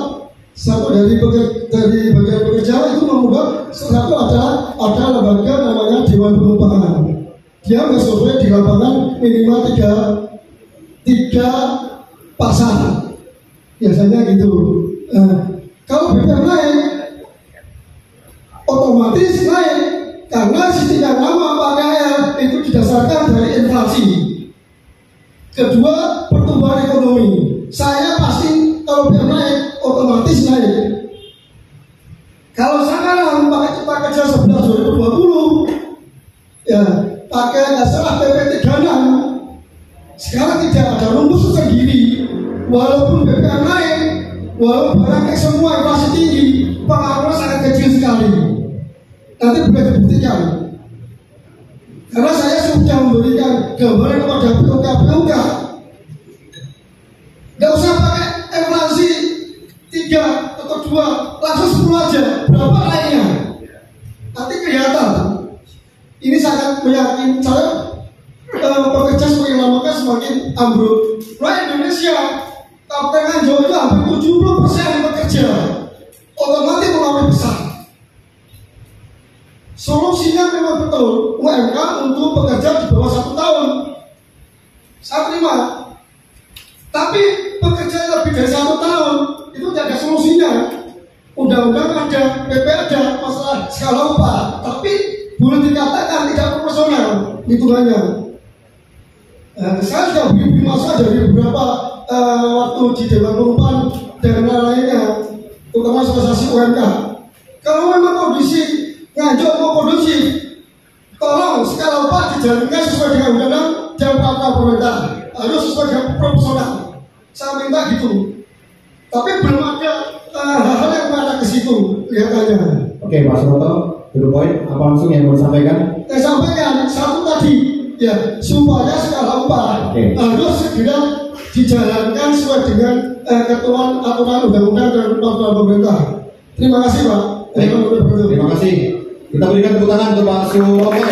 Speaker 8: satu dari bagian pekerja itu membuat satu ada lembaga namanya Dewan Pengupahan. Dia bersurvei di lapangan minimal 3 pasar. Biasanya gitu. Kalau BBM naik, otomatis naik karena sistem yang lama pakaian itu didasarkan dari inflasi. Kedua, pertumbuhan ekonomi. Saya pasti kalau BBM naik, otomatis naik. Kalau sekarang pakai Cipta Kerja 11 2020, ya pakai dasar PP 36, sekarang tidak ada rumus tersendiri. Walaupun BBM naik, walaupun barang semua inflasi tinggi, pengaruhnya sangat kecil sekali. Nanti boleh dibuktikan. Karena saya sudah memberikan gambaran kepada PUK. Nggak usah pakai inflasi 3 atau 2, langsung 10 aja. Berapa naiknya? Nanti kelihatan. Ini sangat meyakinkan saya. Pekerja semakin lama kan semakin ambruk. Nah Indonesia, Kabupaten Nganjuk itu hampir 70% pekerja, otomatis mengalami besar. Solusinya memang betul UMK untuk pekerja di bawah 1 tahun. Saya terima. Tapi pekerja lebih dari 1 tahun itu tidak ada solusinya. Undang-undang ada, PP ada, masalah skala upah, tapi boleh dikatakan tidak proporsional hitungannya. Saya sudah beri masa dari beberapa waktu di Dewan Pengupahan dan lainnya, terutama asosiasi UMK. Kalau memang kondisi Nganjuk mau kondusif, tolong skala upah dijalankan sesuai dengan undang-undang dan peraturan pemerintah, harus sesuai dengan proporsional. Saya minta gitu. Tapi belum ada hal-hal yang mengarah ke situ. situ kelihatannya.
Speaker 2: Oke, Pak Suroto, to the point, apa langsung yang mau disampaikan?
Speaker 8: Saya sampaikan satu tadi, ya supaya skala upah harus segera dijalankan sesuai dengan ketentuan aturan undang-undang dan peraturan pemerintah. Terima kasih Pak.
Speaker 2: Terima kasih. Kita berikan tepuk tangan untuk Pak Suroto ya.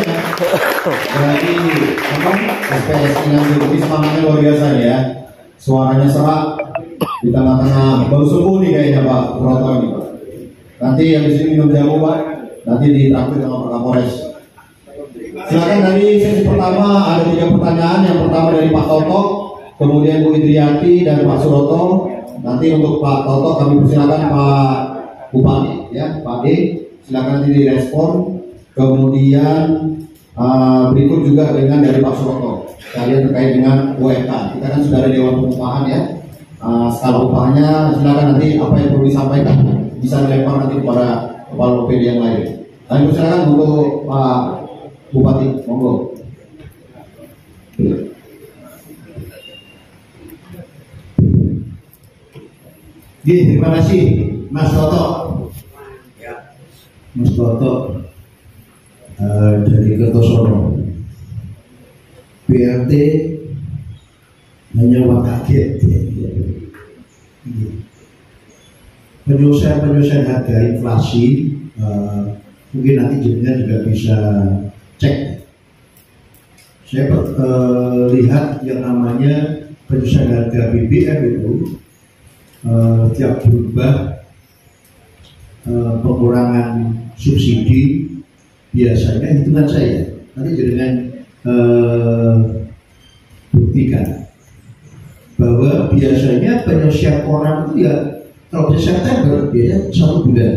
Speaker 2: Dari SPSI yang semangatnya luar biasa ya. Suaranya serak di tengah-tengah, baru sembuh nih kayaknya Pak Suroto ini Pak. Nanti yang di sini minum jamu Pak, nanti ditraktir sama Pak Kapolres. Silakan dari sesi pertama ada 3 pertanyaan. Yang pertama dari Pak Toto, kemudian Bu Indriati dan Pak Suroto. Nanti untuk Pak Toto kami persilakan Pak Bupati ya, Pak D, silakan nanti direspon. Kemudian berikut juga dengan dari Pak Suroto, kalian terkait dengan UMK. Kita kan sudah ada Dewan Pengupahan ya. Skala upahnya silakan nanti apa yang perlu disampaikan bisa dilempar nanti kepada kepala OPD yang lain. Kami persilakan untuk Pak Bupati, monggo.
Speaker 3: Terima kasih Mas Toto. Mas Toto dari Kertosono. BLT hanya kaget. Penyelesaian harga inflasi mungkin nanti jadinya juga bisa cek. Saya lihat yang namanya penyelesaian harga BBM itu tiap berubah pengurangan subsidi biasanya hitungan saya nanti dengan buktikan bahwa biasanya penyelesaian orang itu ya kalau bisa September biasanya 1 bulan,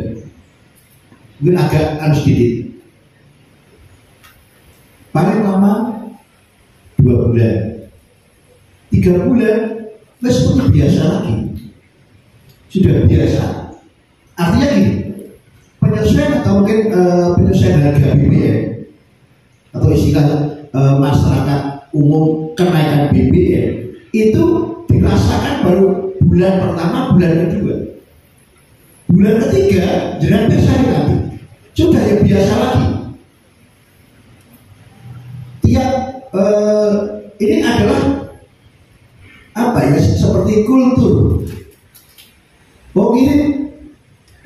Speaker 3: mungkin agak sedikit, paling lama 2 bulan, 3 bulan, nggak seperti biasa lagi, sudah biasa. Artinya gini, penyelesaian atau mungkin penyelesaian harga BBM atau istilah masyarakat umum kenaikan BBM itu dirasakan baru bulan pertama, bulan kedua, bulan ketiga jangan biasa lagi, sudah yang biasa lagi. Tiap ini adalah apa ya, seperti kultur. Oh ini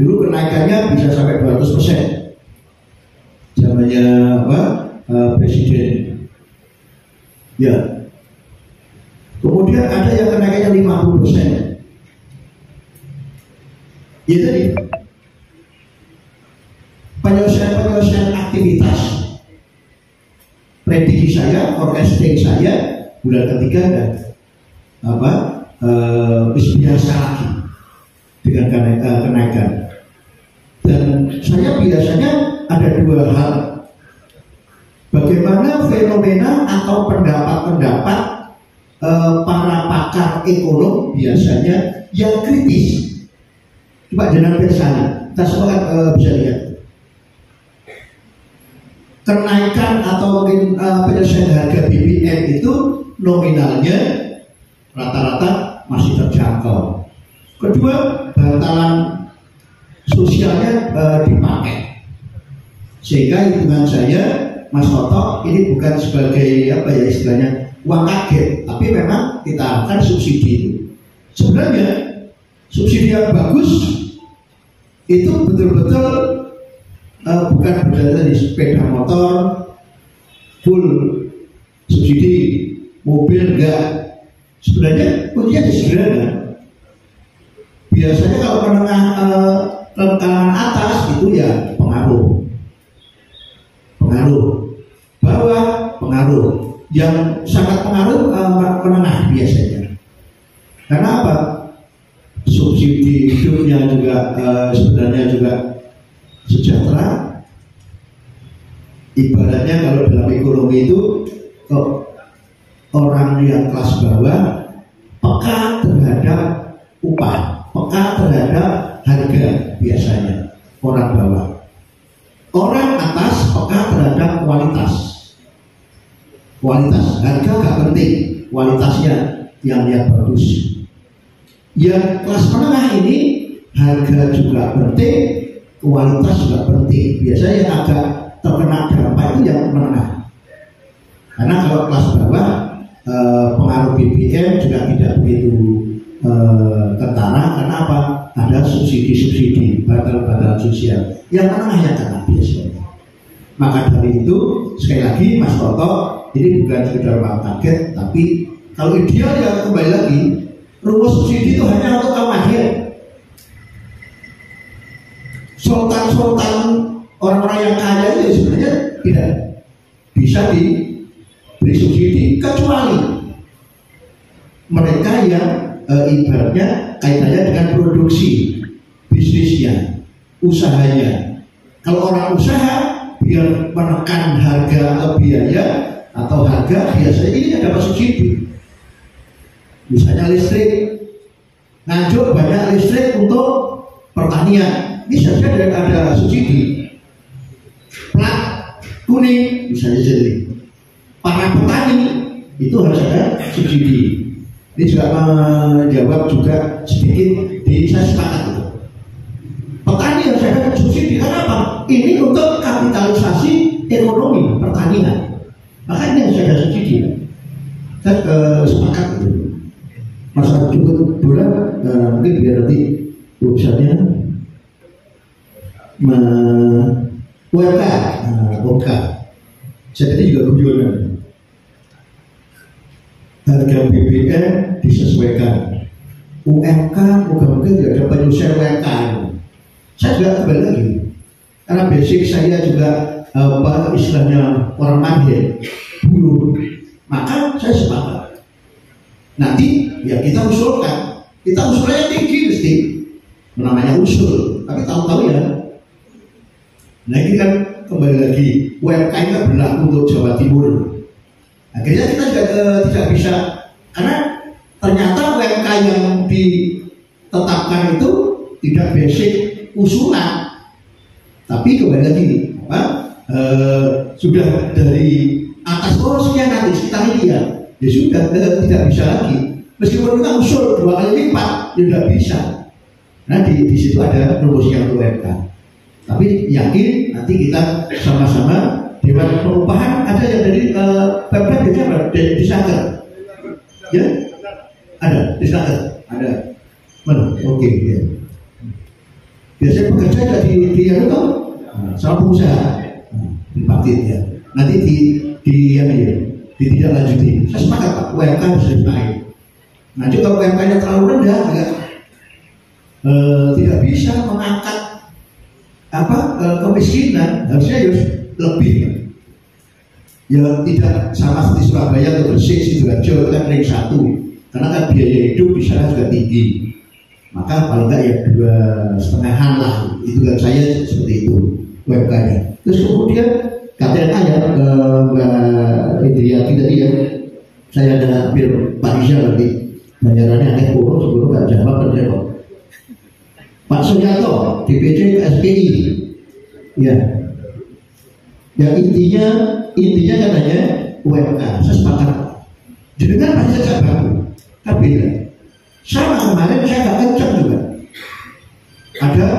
Speaker 3: dulu kenaikannya bisa sampai 200%. Zamannya presiden. Ya. Kemudian ada yang kenaikannya 50%. Ya tadi penyelesaian aktivitas. Prediksi saya, forecasting saya bulan ketiga dan biasa lagi dengan kenaikan. Dan saya biasanya ada 2 hal. Bagaimana fenomena atau pendapat-pendapat para pakar ekonom biasanya yang kritis. Coba jangan bersama, kita semua bisa lihat. Kenaikan atau mungkin penyelesaian harga BBM itu nominalnya rata-rata masih terjangkau. Kedua, bantalan sosialnya dipakai, sehingga hitungan saya, Mas Toto, ini bukan sebagai apa ya istilahnya uang kaget, tapi memang kita akan subsidi itu. Sebenarnya subsidi yang bagus itu betul-betul bukan berdasarkan di sepeda motor full subsidi, mobil enggak. Sebenarnya kuncinya sederhana. Biasanya kalau menengah atas itu ya pengaruh, bawah pengaruh, yang sangat pengaruh menengah biasanya. Karena apa? Subsidi hidupnya juga sebenarnya juga sejahtera. Ibaratnya kalau dalam ekonomi itu orang yang kelas bawah peka terhadap upah, peka terhadap harga biasanya orang bawah. Orang atas peka terhadap kualitas, harga gak penting, kualitasnya yang bagus. Yang kelas menengah ini harga juga penting, kualitas juga penting. Biasanya yang agak terkena dampak itu yang menengah. Karena kalau kelas bawah pengaruh BBM juga tidak begitu kentara. Karena apa? Ada subsidi-subsidi, bantalan sosial. Yang menengah yang kena biasanya. Maka dari itu sekali lagi Mas Toto, ini bukan sekedar uang target, tapi kalau ideal ya kembali lagi rumus subsidi itu hanya untuk kaum akhir. Sultan-sultan orang-orang yang kaya itu sebenarnya tidak bisa diberi subsidi kecuali mereka yang ibaratnya kaitannya dengan produksi bisnisnya, usahanya. Kalau orang usaha biar menekan harga atau biaya atau harga biasanya ini dapat subsidi. Misalnya listrik, Nganjuk banyak listrik untuk pertanian, ini seharusnya ada subsidi. Plat kuning misalnya jadi para petani itu harus ada subsidi. Ini juga menjawab juga sedikit di saya sepakat itu. Petani harus ada subsidi karena apa? Ini untuk kapitalisasi ekonomi pertanian. Makanya harus ada subsidi. Saya sepakat itu. Masalah cukup bulan mungkin biar nanti urusannya UMK. Saya tadi juga guyonan. Harga BBM disesuaikan. UMK moga-moga tidak ada penyusun UMK. Saya juga kembali lagi karena basic saya juga istilahnya orang mahir buruh, maka saya sepakat. Nanti ya kita usulkan, kita usulnya tinggi mesti, namanya usul, tapi tahu-tahu ya. Nah ini kan kembali lagi UMK itu berlaku untuk Jawa Timur. Akhirnya kita juga tidak bisa, karena ternyata UMK yang ditetapkan itu tidak basic usulan, tapi kembali lagi sudah dari atas sekian nanti kita lihat ya sudah tidak bisa lagi. Meskipun kita usul 2 kali lipat ya tidak bisa. Nah di situ ada rumusnya untuk UMK. Tapi yakin nanti kita sama-sama Dewan Perubahan ada yang dari Pemprov di Saker. Ya? Ada di Saker. Ada. Mana? Oke, ya. Biasanya pekerja ada di yang itu sama pengusaha dipakai ya. Nanti tidak lanjuti. Saya sepakat Pak, UMK harus lebih baik. Nanti kalau UMK-nya terlalu rendah, tidak bisa mengangkat kemiskinan, harusnya harus lebih. Ya tidak sama seperti Surabaya atau Gresik, Sidoarjo kan ring 1, karena kan biaya hidup di sana juga tinggi. Maka paling enggak ya 2,5-an lah, itu kan saya seperti itu UMK-nya. Terus kemudian KTNA ya Mbak Indriati tadi ya, saya ada hampir Pak Isya nanti bayarannya aneh sebelum nggak jawab kok. Pak Suryatto DPC SPI ya, ya intinya katanya UMK. Saya sepakat dengan pasti saya baru tapi sama kemarin saya nggak kencang juga. Ada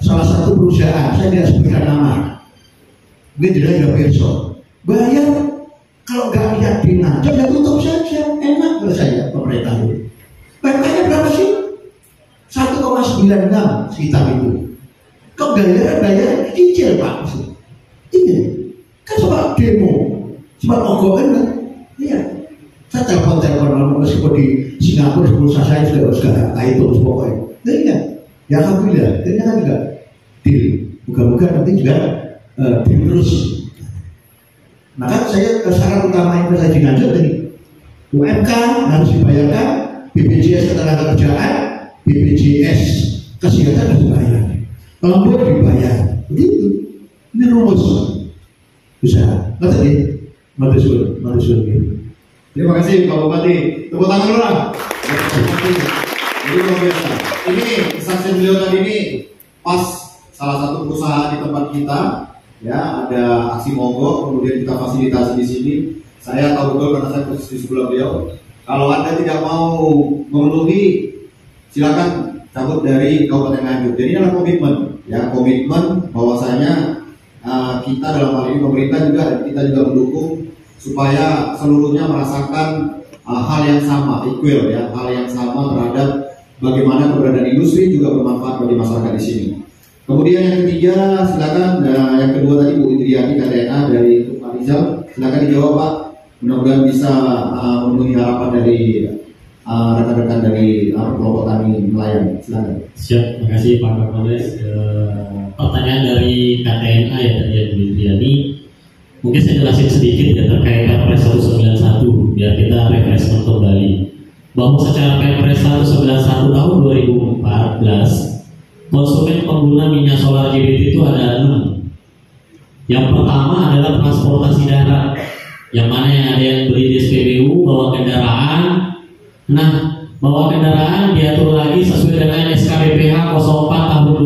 Speaker 3: salah satu perusahaan, saya tidak sebutkan nama, mungkin tidak ada perso, bayar kalau nggak lihat dinajak ya tutup saja, enak kalau saya pemerintah itu. UMK-nya berapa sih? 1,96 sekitar itu. Kok bayar kecil Pak? Iya, kan soal demo, soal ogokan kan? Iya. Saya telepon meskipun di Singapura pulsa saya sudah itu pokoknya. Iya, ya alhamdulillah. Ternyata juga deal. Moga-moga nanti juga deal terus. Maka saya syarat utama yang saya dilanjut tadi, UMK harus dibayarkan, BPJS ketenagakerjaan, BPJS kesehatan harus dibayar, lembur dibayar, begitu. Ini rumus usaha. Ngerti ya? Manusia.
Speaker 2: Terima kasih Pak Bupati. Tepuk tangan dulu lah. Ini luar biasa. Ini kesaksian beliau tadi ini pas salah satu perusahaan di tempat kita, ya ada aksi mogok, kemudian kita fasilitasi di sini. Saya tahu betul karena saya posisi di sebelah beliau. Kalau Anda tidak mau memenuhi, silakan cabut dari Kabupaten Nganjuk. Jadi ini adalah komitmen bahwasanya kita dalam hal ini pemerintah juga kita juga mendukung supaya seluruhnya merasakan hal yang sama, equal ya, hal yang sama terhadap bagaimana keberadaan industri juga bermanfaat bagi masyarakat di sini. Kemudian yang ketiga, silakan. Yang kedua tadi Bu Indriani KTNA dari Pak Rizal, silakan dijawab Pak. Mudah-mudahan bisa memenuhi harapan dari rekan-rekan dari kelompok tani nelayan. Silakan.
Speaker 6: Siap, terima kasih Pak Kapolres. Pertanyaan dari KTNA ya tadi Bu Indriani. Mungkin saya jelasin sedikit ya terkait Perpres 191 biar kita refreshment kembali. Bahwa secara Perpres 191 tahun 2014 konsumen pengguna minyak solar GBT itu ada 6. Yang pertama adalah transportasi darat, yang mana yang ada yang beli di SPBU bawa kendaraan. Nah, bawa kendaraan diatur lagi sesuai dengan SKBPH 04 tahun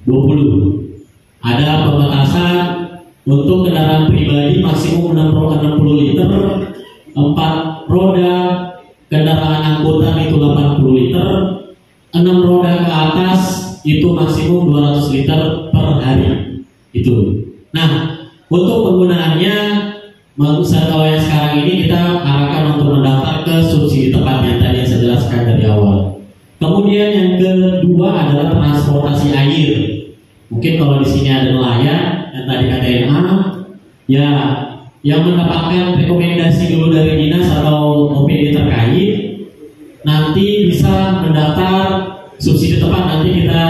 Speaker 6: 2020. Ada pembatasan untuk kendaraan pribadi maksimum 60 liter, 4 roda, kendaraan angkutan itu 80 liter, 6 roda ke atas itu maksimum 200 liter per hari. Itu. Nah, untuk penggunaannya kalau yang sekarang ini kita arahkan untuk mendaftar ke subsidi tepat yang tadi saya jelaskan dari awal. Kemudian yang kedua adalah transportasi air. Mungkin kalau di sini ada nelayan yang tadi KTNA, ya yang mendapatkan rekomendasi dulu dari dinas atau OPD terkait, nanti bisa mendaftar subsidi tepat, nanti kita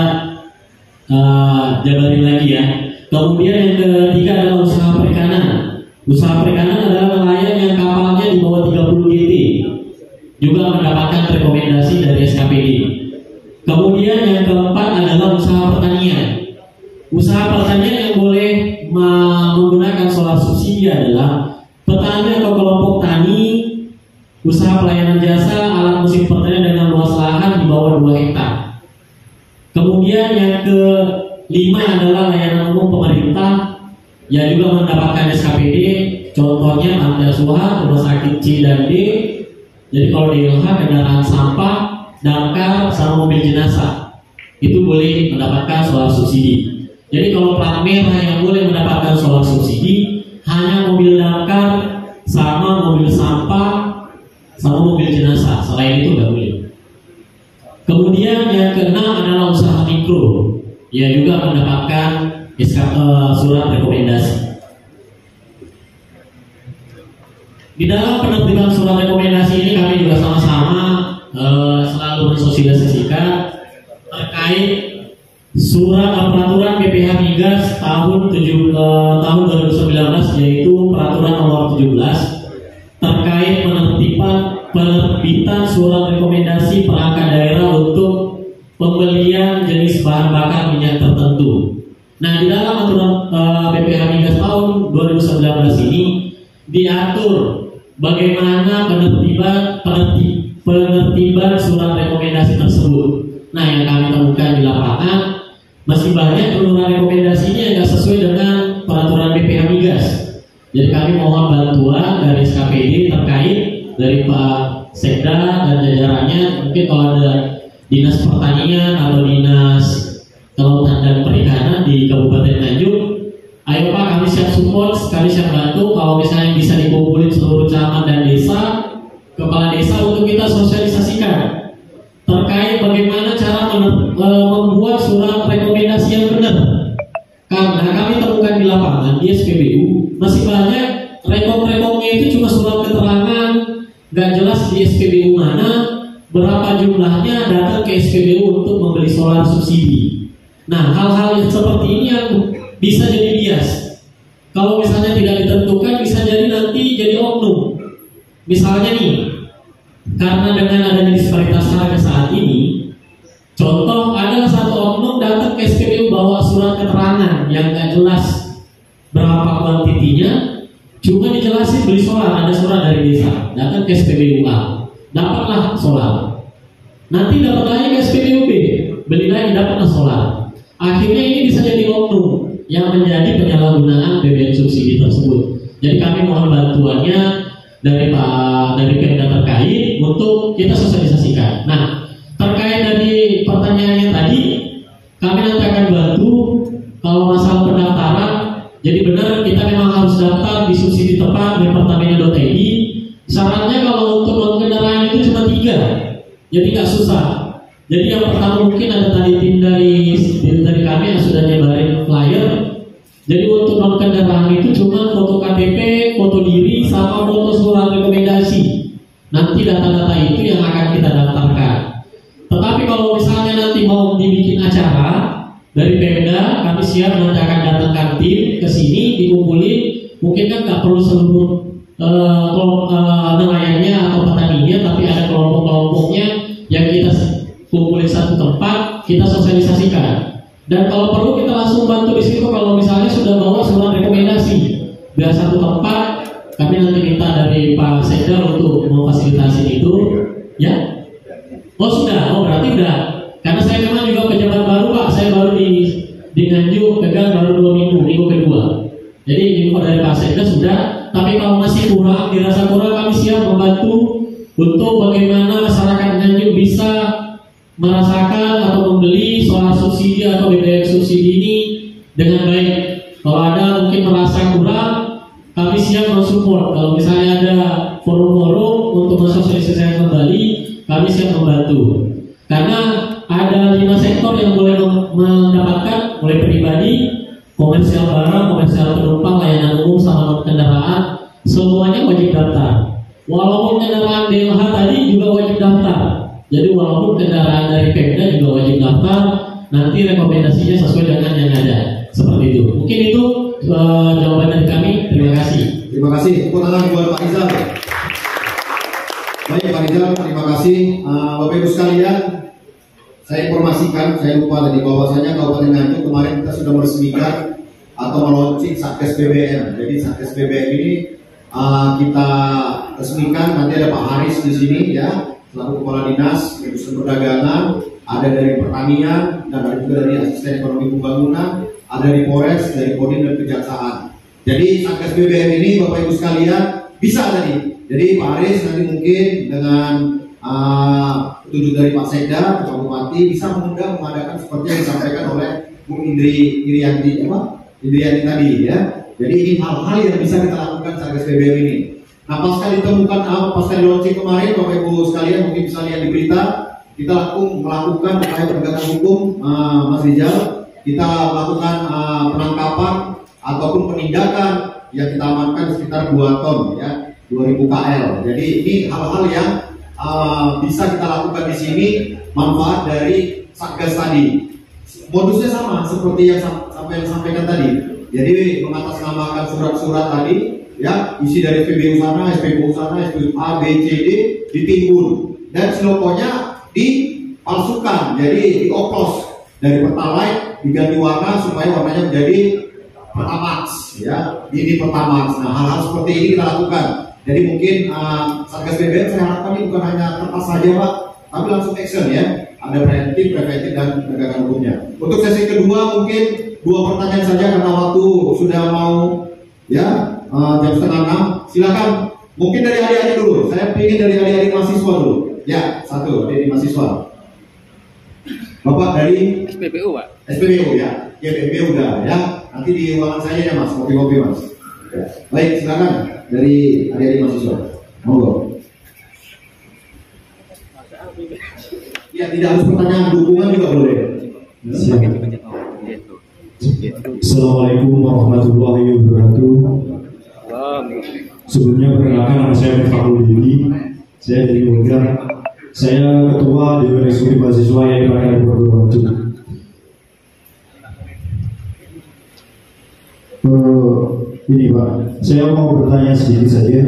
Speaker 6: jabarin lagi ya. Kemudian yang ketiga adalah usaha perikanan. Usaha perikanan adalah nelayan yang kapalnya di bawah 30 GT, juga mendapatkan rekomendasi dari SKPD. Kemudian yang keempat adalah usaha pertanian. Usaha pertanian yang boleh menggunakan solar subsidi adalah petani atau kelompok tani, usaha pelayanan jasa, alat musim pertanian dengan luas lahan di bawah 2 hektar. Kemudian yang kelima adalah layanan umum pemerintah yang juga mendapatkan SKPD, contohnya panti asuhan, rumah sakit C dan D. Jadi kalau di LH kendaraan sampah, damkar, sama mobil jenazah itu boleh mendapatkan solar subsidi. Jadi kalau plat merah yang boleh mendapatkan solar subsidi hanya mobil damkar, sama mobil sampah, sama mobil jenazah. Selain itu nggak boleh. Kemudian yang keenam adalah usaha mikro, ya juga mendapatkan surat rekomendasi. Di dalam penerbitan surat rekomendasi ini kami juga sama-sama selalu mensosialisasikan terkait surat peraturan BPH Migas tahun 2019, yaitu peraturan nomor 17 terkait penerbitan surat rekomendasi perangkat daerah untuk pembelian jenis bahan bakar minyak tertentu. Nah, di dalam aturan BPH Migas tahun 2019 ini diatur bagaimana penertiban surat rekomendasi tersebut. Nah, yang kami temukan di lapangan masih banyak penurunan rekomendasinya yang tidak sesuai dengan peraturan BPH Migas. Jadi kami mohon bantuan dari SKPD terkait dari Pak Sekda dan jajarannya. Mungkin kalau ada dinas pertanian atau dinas kelautan dan perikanan di Kabupaten Nganjuk, ayo Pak, kami siap support, kami siap bantu. Kalau misalnya bisa dikumpulin seluruh camat dan desa, kepala desa untuk kita sosialisasikan terkait bagaimana cara membuat surat rekomendasi yang benar. Karena kami temukan di lapangan di SPBU masih banyak rekom-rekomnya itu cuma surat keterangan, gak jelas di SPBU mana, berapa jumlahnya, datang ke SPBU untuk membeli solar subsidi. Nah, hal-hal seperti ini yang bisa jadi bias. Kalau misalnya tidak ditentukan, bisa jadi nanti jadi oknum. Misalnya nih, karena dengan adanya disparitas harga saat ini, contoh ada satu oknum datang ke SPBU bawa surat keterangan yang gak jelas berapa kuantitinya, cuma dijelasin beli solar, ada surat dari desa, datang ke SPBU A, dapatlah solar. Nanti dapat lagi ke SPBU B, beli lagi, dapatlah solar. Akhirnya ini bisa jadi oknum yang menjadi penyalahgunaan BBM subsidi tersebut. Jadi kami mohon bantuannya dari Pemda terkait untuk kita sosialisasikan. Nah, terkait dari pertanyaannya tadi, kami nanti akan bantu kalau masalah pendaftaran. Jadi benar kita memang harus daftar di subsidi tepat Pertamina.id. Syaratnya kalau untuk non kendaraan itu cuma 3, jadi nggak susah. Jadi yang pertama mungkin ada tadi tim dari kami yang sudah nyebarin flyer. Jadi untuk non kendaraan itu cuma foto KTP, foto diri, sama foto surat rekomendasi. Nanti data-data itu yang akan kita daftarkan. Tetapi kalau misalnya nanti mau dibikin acara dari Pemda, kami siap nanti akan datangkan tim ke sini dikumpulin. Mungkin kan nggak perlu seluruh nelayannya atau petaninya, tapi ada kelompok-kelompoknya yang kita kumpulin satu tempat, kita sosialisasikan. Dan kalau perlu kita langsung bantu di situ kalau misalnya sudah bawa surat rekomendasi. Biar satu tempat, kami nanti minta dari Pak Sekda untuk memfasilitasi itu, ya. Oh sudah, oh berarti udah. Karena saya memang juga pejabat baru Pak, saya baru di Nganjuk pegang baru 2 minggu kedua. Jadi info dari Pak Sekda sudah. Tapi kalau masih kurang, dirasa kurang, kami siap membantu untuk bagaimana masyarakat Nganjuk bisa merasakan atau membeli soal subsidi atau BBM subsidi ini dengan baik. Kalau ada mungkin merasa kurang, kami siap mensupport. Kalau misalnya ada forum-forum untuk mensosialisasikan kembali, kami siap membantu. Karena ada 5 sektor yang boleh mendapatkan, mulai pribadi, komersial barang, komersial penumpang, layanan umum, sama non kendaraan, semuanya wajib daftar. Walaupun kendaraan DLH tadi juga wajib daftar. Jadi walaupun kendaraan dari Pemda juga wajib daftar, nanti rekomendasinya sesuai dengan yang ada. Seperti itu. Mungkin itu jawaban dari kami. Terima kasih.
Speaker 2: Terima kasih. Tepuk tangan buat Pak Rizal. Baik Pak Rizal, terima kasih. Bapak Ibu sekalian, saya informasikan, saya lupa tadi bahwasanya Kabupaten Nganjuk kemarin kita sudah meresmikan atau meluncurkan Satgas BBM. Jadi Satgas BBM ini kita resmikan. Nanti ada Pak Haris di sini ya, selaku Kepala Dinas Industri Perdagangan, ada dari Pertanian, dan ada juga dari Asisten Ekonomi Pembangunan, ada dari Polres, dari Kodim dan Kejaksaan. Jadi Satgas BBM ini Bapak Ibu sekalian bisa tadi. Jadi Pak Haris nanti mungkin dengan petunjuk dari Pak Sekda, Pak Bupati bisa mengadakan seperti yang disampaikan oleh Bu Indriyanti tadi ya. Jadi ini hal-hal yang bisa kita lakukan Satgas BBM ini. Nah pasca ditemukan, pasca di launching kemarin Bapak Ibu sekalian mungkin bisa lihat di berita, kita melakukan upaya penegakan hukum, Mas Rizal. Kita melakukan penangkapan ataupun penindakan yang kita amankan sekitar 2 ton ya, 2000 KL. Jadi ini hal-hal yang bisa kita lakukan di sini, manfaat dari Satgas tadi. Modusnya sama seperti yang sampaikan tadi. Jadi mengatasnamakan surat-surat tadi, ya, isi dari PBU sana, SPBU sana, SPBU A, B, C, D ditimbun dan silokonya dipalsukan, jadi dioplos dari Pertalite diganti warna supaya warnanya menjadi Pertamax, ya. Ini Pertamax. Nah, hal-hal seperti ini kita lakukan. Jadi mungkin Satgas BBM saya harapkan ini bukan hanya kertas saja Pak, tapi langsung action ya. Ada preventif, dan penegakan hukumnya. Untuk sesi kedua mungkin 2 pertanyaan saja karena waktu sudah mau ya jam 5:30. Silakan. Mungkin dari adik-adik dulu. Saya ingin dari adik-adik mahasiswa dulu. Ya, 1 adik mahasiswa. Bapak dari
Speaker 5: SPBU Pak.
Speaker 2: SPBU ya. Ya SPBU udah ya. Nanti di ruangan saya ya Mas, kopi-kopi Mas. Ya. Baik, silakan dari adik-adik mahasiswa. Monggo. Ya, tidak harus pertanyaan, dukungan juga boleh.
Speaker 9: Assalamualaikum warahmatullahi wabarakatuh. Sebelumnya perkenalkan nama saya Miftahul Dini. Saya dari Bogor. Saya ketua Dewan Eksekutif Mahasiswa YAI Partai Purwokerto. Ini Pak, saya mau bertanya sedikit saja.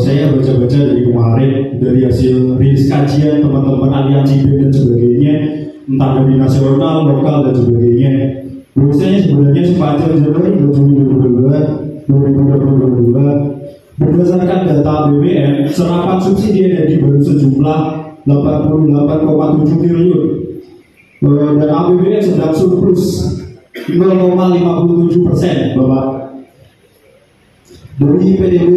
Speaker 9: Saya baca-baca dari kemarin dari hasil rilis kajian teman-teman aliansi BEM dan sebagainya, entah dari nasional, lokal dan sebagainya. Bahwasanya sebenarnya sepanjang Januari 2022 berdasarkan data BBM, serapan subsidi energi baru sejumlah 88,7 triliun dan APBN sedang surplus 0,57%, Bapak. Dari PDB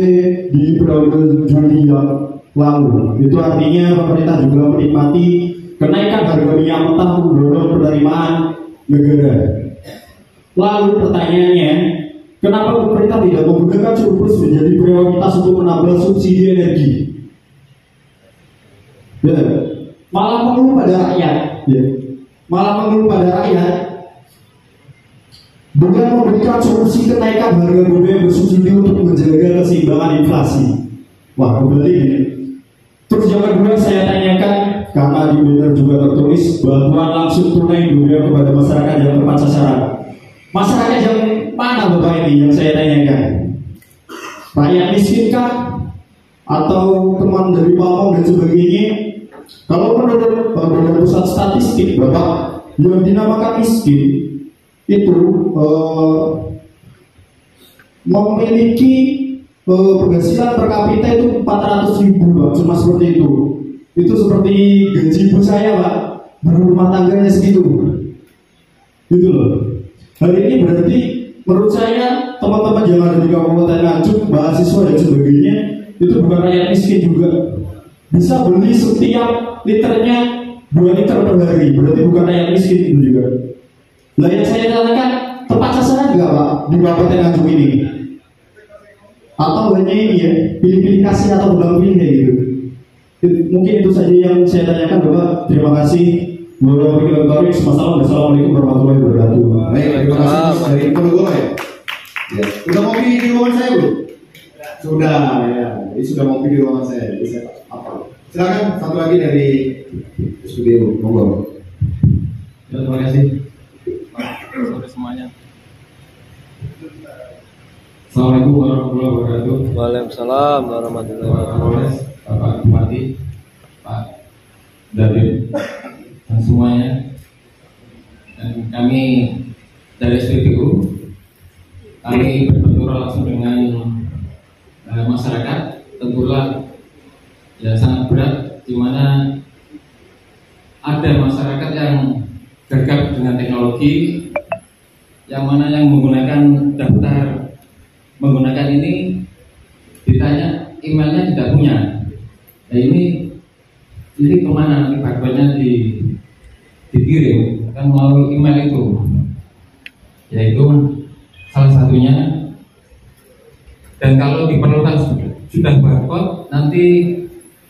Speaker 9: di periode Juli yang lalu. Itu artinya pemerintah juga menikmati kenaikan harga minyak mentah untuk mendorong penerimaan negara. Lalu pertanyaannya, kenapa pemerintah tidak menggunakan surplus menjadi prioritas untuk menambah subsidi energi? Ya, malah mengeluh pada rakyat. Ya. Malah mengeluh pada rakyat dengan memberikan solusi kenaikan harga BBM bersubsidi untuk menjaga keseimbangan inflasi. Wah, kembali ini. Terus yang kedua saya tanyakan, karena di banner juga tertulis bantuan langsung tunai BBM kepada masyarakat yang tepat sasaran. Masyarakat yang mana Bapak ini yang saya tanyakan? Rakyat miskin kah? Atau teman dari Pamong dan sebagainya? Kalau menurut Badan Pusat Statistik Bapak, yang dinamakan miskin itu memiliki penghasilan per kapita itu 400.000 Pak, cuma seperti itu. Itu seperti gaji ibu saya Pak, berumah tangganya segitu. Gitu loh. Hari ini berarti menurut saya teman-teman yang ada di Kabupaten Nganjuk, mahasiswa dan sebagainya itu bukan rakyat miskin juga. Bisa beli setiap liternya 2 liter per hari, berarti bukan rakyat miskin itu juga. Nah yang saya katakan tepat sasaran nggak Pak di Kabupaten Nganjuk ini? Atau hanya ini ya, pilih-pilih kasih atau ulang pilih kayak gitu? Mungkin itu saja yang saya tanyakan Bapak. Terima kasih. Wassalamualaikum warahmatullahi wabarakatuh.
Speaker 2: Baik, terima kasih dari Ponorogo ya. Ya. Sudah ngopi di ruangan saya belum? Sudah ya. Ini sudah ngopi di ruangan saya. Jadi saya apa? Silakan satu lagi dari studio Monggo.
Speaker 10: Ya, terima kasih. Sore semuanya. Assalamualaikum warahmatullahi wabarakatuh.
Speaker 5: Waalaikumsalam warahmatullahi wabarakatuh.
Speaker 10: Bapak Bupati, Pak Dadim, dan semuanya. Dan kami dari SPBU, kami berbenturan langsung dengan masyarakat. Tentulah ya sangat berat, di mana ada masyarakat yang gagap dengan teknologi, yang mana yang menggunakan daftar menggunakan ini ditanya emailnya tidak punya. Nah ini kemana nanti barcode-nya dikirim kan melalui email itu, yaitu salah satunya. Dan kalau diperlukan sudah barcode, nanti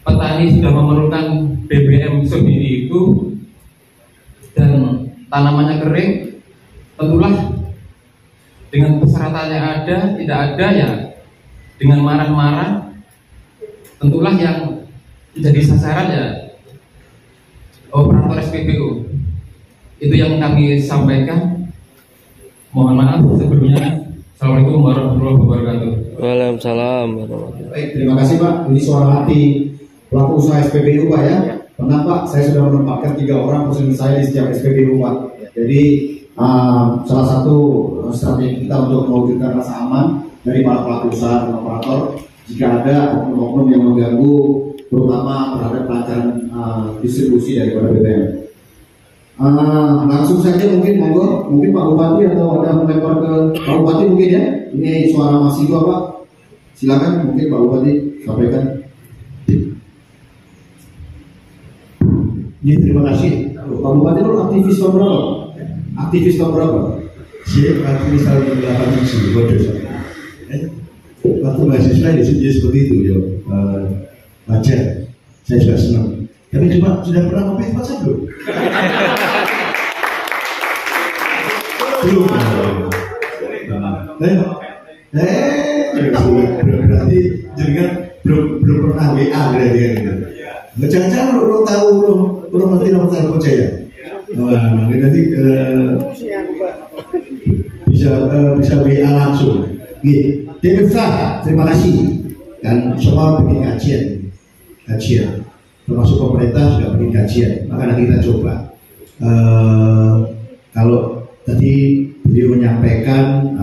Speaker 10: petani sudah memerlukan BBM subsidi itu dan tanamannya kering, tentulah dengan persyaratan yang ada, tidak ada ya dengan marah-marah, tentulah yang jadi sasaran ya operator SPBU. Itu yang kami sampaikan. Mohon maaf sebelumnya. Assalamualaikum warahmatullahi wabarakatuh.
Speaker 5: Waalaikumsalam warahmatullahi wabarakatuh.
Speaker 2: Baik, terima kasih Pak. Ini suara hati pelaku usaha SPBU Pak ya. Pernah Pak, saya sudah menempatkan 3 orang personil saya di setiap SPBU Pak. Jadi salah satu strategi kita untuk mewujudkan rasa aman dari para pelaku usaha dan operator jika ada oknum-oknum yang mengganggu terutama terhadap kelancaran distribusi daripada BBM. Langsung saja mungkin monggo, mungkin Pak Bupati atau ada melempar ke Pak Bupati mungkin ya. Ini suara mahasiswa Pak. Silakan mungkin Pak Bupati sampaikan.
Speaker 3: Ya, terima kasih.
Speaker 2: Pak Bupati itu aktivis nomor berapa? Aktivis nomor berapa?
Speaker 3: Saya aktivis tahun 87 bodoh. Waktu mahasiswa ya seperti itu ya. Wajar. Saya juga senang. Tapi coba sudah pernah ngopi tempat saya belum? Belum. Berarti jangan belum pernah WA berarti kan? Jangan-jangan lo tahu lo ngerti nomor telepon saya. Nah, nanti bisa WA langsung. Gitu. Demirsa, terima kasih. Dan semua bikin kajian. Termasuk pemerintah sudah bikin kajian. Maka nanti kita coba. Kalau tadi beliau menyampaikan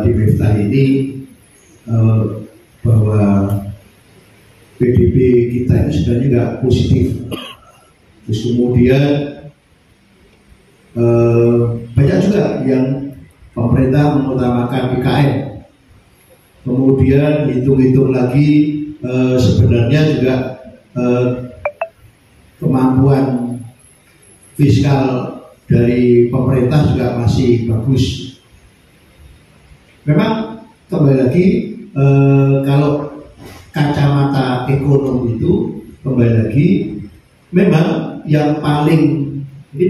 Speaker 3: di Miftah ini bahwa PDB kita ini sebenarnya nggak positif. Terus kemudian banyak juga yang pemerintah mengutamakan IKN. Kemudian hitung-hitung lagi sebenarnya juga kemampuan fiskal dari pemerintah juga masih bagus. Memang kembali lagi kalau kacamata ekonomi itu kembali lagi memang yang paling ini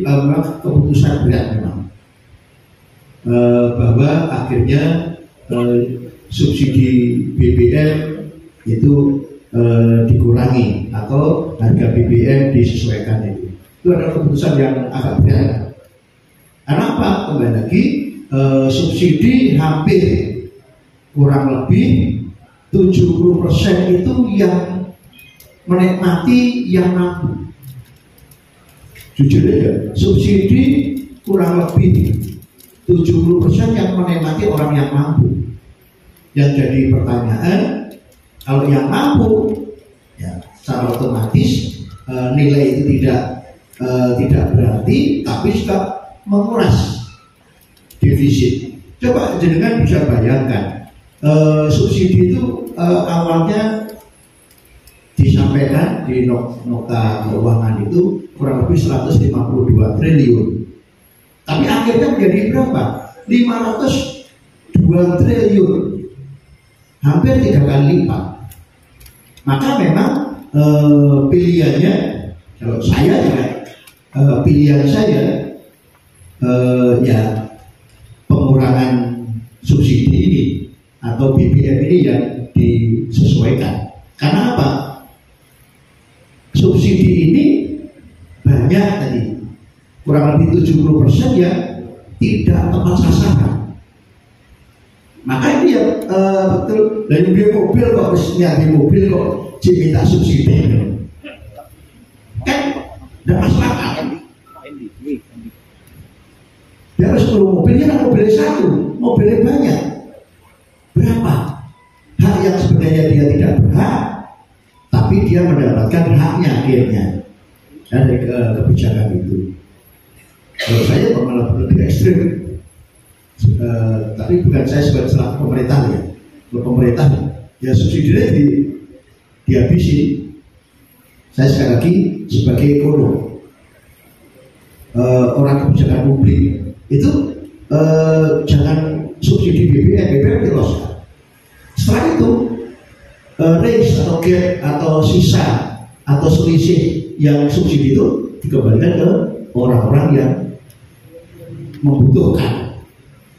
Speaker 3: keputusan berat memang bahwa akhirnya subsidi BBM itu dikurangi atau harga BBM disesuaikan itu adalah keputusan yang agak berat. Karena apa? Kembali lagi subsidi hampir kurang lebih 70% itu yang menikmati yang mampu. Jujur aja, subsidi kurang lebih 70% yang menikmati orang yang mampu. Yang jadi pertanyaan, kalau yang mampu, ya secara otomatis nilai itu tidak berarti, tapi juga menguras defisit. Coba jenengan bisa bayangkan, subsidi itu awalnya disampaikan di nota keuangan itu kurang lebih 152 triliun. Tapi akhirnya menjadi berapa? 502 triliun. Hampir 3 kali lipat. Maka memang pilihannya, kalau saya juga pilihan saya ya pengurangan subsidi ini atau BBM ini yang disesuaikan. Karena apa? Subsidi ini banyak tadi, kurang lebih 70% yang tidak tepat sasaran. Maka ini yang betul, dari beli mobil kok harusnya di mobil kok minta subsidi, kan tidak masuk akal. Dia harus perlu mobilnya, kan mobilnya satu, mobilnya banyak. Berapa hak yang sebenarnya dia tidak berhak, tapi dia mendapatkan haknya akhirnya dari kebijakan itu. Kalau saya malah lebih ekstrim, tapi bukan saya sebagai selaku pemerintah ya. Kalau pemerintah ya subsidinya dihabisi. Saya sekali lagi sebagai ekonom, orang kebijakan publik itu jangan subsidi BBM diloloskan. Setelah itu range atau gap atau sisa atau selisih yang subsidi itu dikembalikan ke orang-orang yang membutuhkan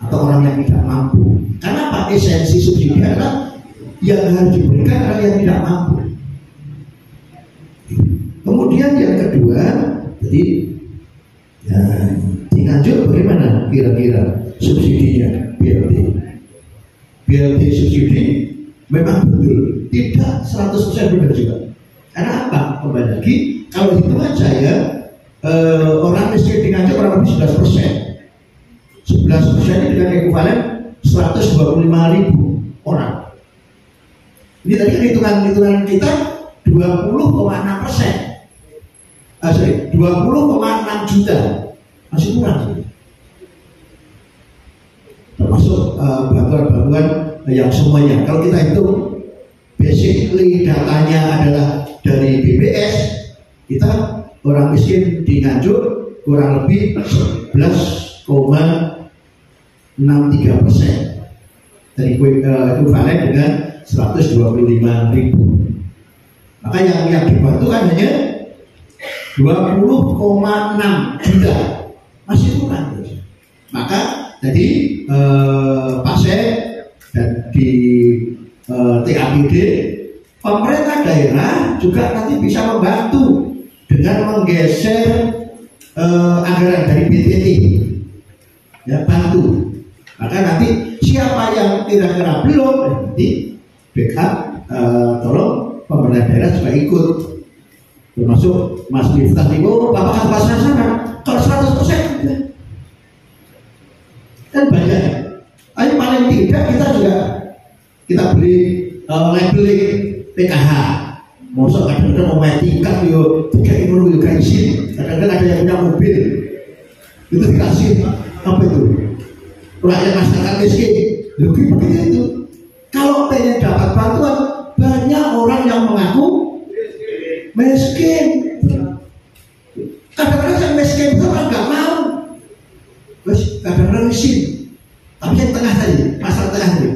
Speaker 3: atau orang yang tidak mampu. Karena apa? Esensi subsidi adalah yang harus diberikan orang yang tidak mampu. Kemudian yang kedua, jadi ya, di Nganjuk bagaimana kira-kira subsidinya BLT subsidi memang betul tidak 100% benar juga. Karena apa? Kembali lagi kalau hitungan saya orang miskin di Nganjuk kurang lebih 11%. 11% ini dengan ekuivalen 125.000 orang. Ini tadi hitungan kita 20,6%. 20,6 juta, masih kurang. Termasuk bantuan-bantuan yang semuanya. Kalau kita hitung, basically datanya adalah dari BPS, kita orang miskin di Nganjuk kurang lebih 11,63%. Dari ekuivalen dengan 125.000. Maka yang dibantu kan hanya 20,6 juta, masih kurang. Maka jadi Pak Sek dan di TAPD pemerintah daerah juga nanti bisa membantu dengan menggeser anggaran dari BTT, ya bantu. Maka nanti siapa yang kira-kira belum nanti backup, tolong pemerintah daerah juga ikut. Termasuk Mas Miftah Timo, Bapak kan pasar sana, kalau 100% kan banyak. Ayo paling tidak kita beli labeling PKH. Masa kadang-kadang mau main tingkat yo, tiga ekonomi juga isi. Kadang-kadang ada yang punya mobil, itu dikasih apa itu? Rakyat masyarakat miskin, lebih begitu itu. Kalau pengen dapat bantuan, banyak orang yang aku miskin. Kadang-kadang yang miskin itu orang nggak mau. Terus kadang-kadang miskin. Tapi yang tengah tadi, masalah tengah tadi.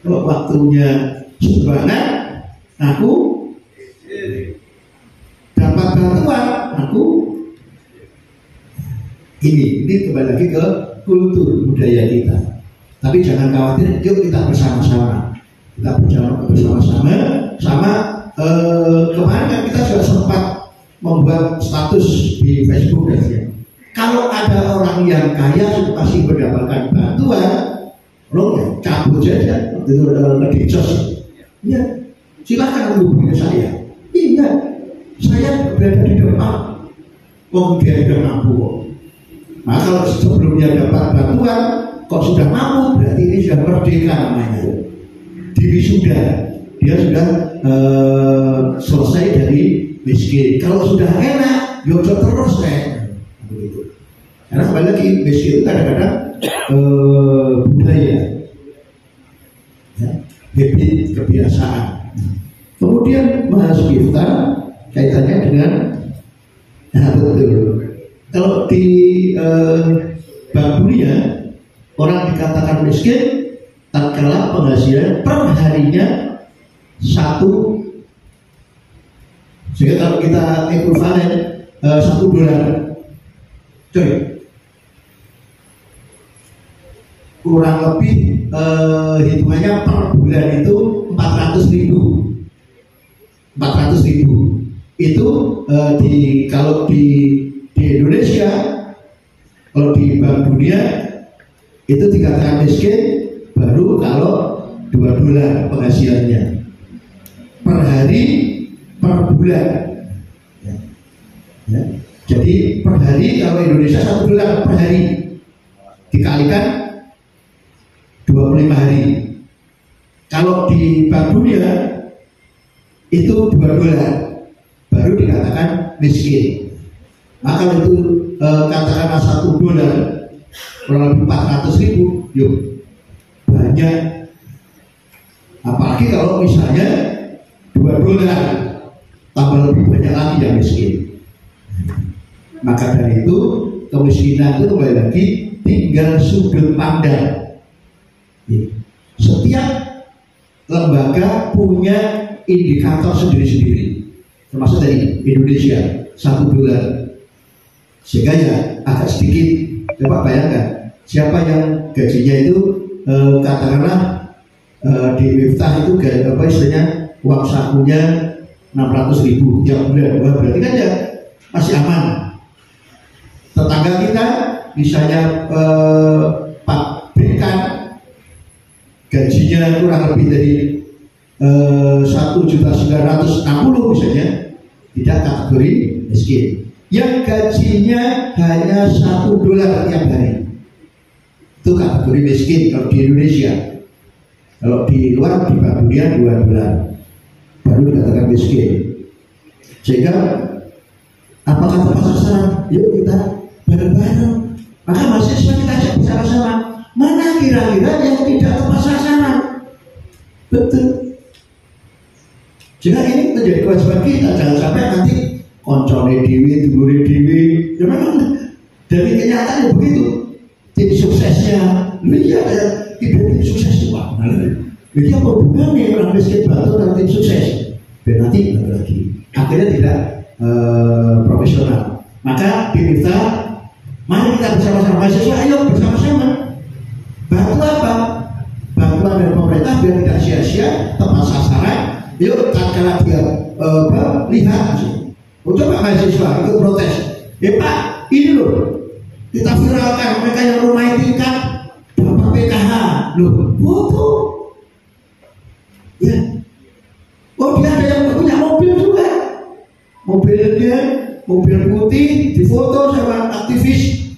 Speaker 3: Kalau waktunya sumbangan, aku dapat bantuan, aku ini kembali lagi ke kultur budaya kita. Tapi jangan khawatir, yuk kita bersama-sama. Kita berjalan bersama-sama. Sama kemarin kan kita sudah sempat membuat status di Facebook ya. Kalau ada orang yang kaya masih mendapatkan bantuan, lo ya cabut saja itu ngedicos. Iya, silakan hubungi saya. Iya, saya berada di depan. Wong dia sudah mampu kok. Nah kalau sebelumnya dapat bantuan, kok sudah mampu, berarti ini sudah merdeka namanya. Diwisuda, dia sudah selesai dari miskin. Kalau sudah enak, yaudah terus begitu. Karena kembali lagi miskin itu kadang-kadang budaya, ya, habit, kebiasaan. Kemudian Mas Gifta kaitannya dengan betul. Kalau di Bank Dunia orang dikatakan miskin tatkala penghasilan per harinya 1, sehingga kalau kita ekuvalen $1, coy, kurang lebih hitungannya per bulan itu 400.000 itu kalau di Indonesia, kalau di Bank Dunia itu dikatakan miskin baru kalau $2 penghasilannya per hari per bulan. Ya. Jadi per hari kalau Indonesia $1 per hari dikalikan 25 hari. Kalau di Bank Dunia itu $2 baru dikatakan miskin. Maka itu katakanlah $1 kurang lebih 400.000, yuk banyak. Apalagi kalau misalnya $2 tambah lebih banyak lagi yang miskin. Maka dari itu kemiskinan itu kembali lagi tinggal sudut pandang. Setiap lembaga punya indikator sendiri-sendiri, termasuk dari Indonesia $1. Sehingga ya agak sedikit, coba bayangkan siapa yang gajinya itu katakanlah di Miftah itu apa istilahnya uang sakunya 600.000 tiap bulan. Wah, berarti kan ya masih aman. Tetangga kita misalnya Pak Bekan gajinya kurang lebih dari 1.960.000 misalnya, tidak kategori miskin. Yang gajinya hanya $1 tiap hari, itu kategori miskin kalau di Indonesia. Kalau di luar di Bank Dunia $2 baru dikatakan miskin. Sehingga apakah tepat sasaran? Yuk kita bareng-bareng. Maka mahasiswa kita ajak bersama-sama. Mana kira-kira yang tidak tepat sasaran? Betul. Jika ini menjadi kewajiban kita, jangan sampai nanti koncone dewi, dulure dewi. Ya memang dari kenyataan begitu. Tim suksesnya, iya tidak tim sukses juga. Jadi apa hubungannya orang miskin bantu dan tim sukses? Dan nanti lagi akhirnya tidak profesional. Maka kita, mari kita bersama-sama mahasiswa, ayo bersama-sama. Bantu apa? Bantuan dari pemerintah biar tidak sia-sia, tepat sasaran. Yuk, tatkala dia lihat, coba mahasiswa ikut protes. Pak, ini loh, kita viralkan mereka yang rumah tingkat dapat PKH, loh, foto. Ya, oh dia ada yang punya mobil juga, mobilnya mobil putih difoto sama aktivis.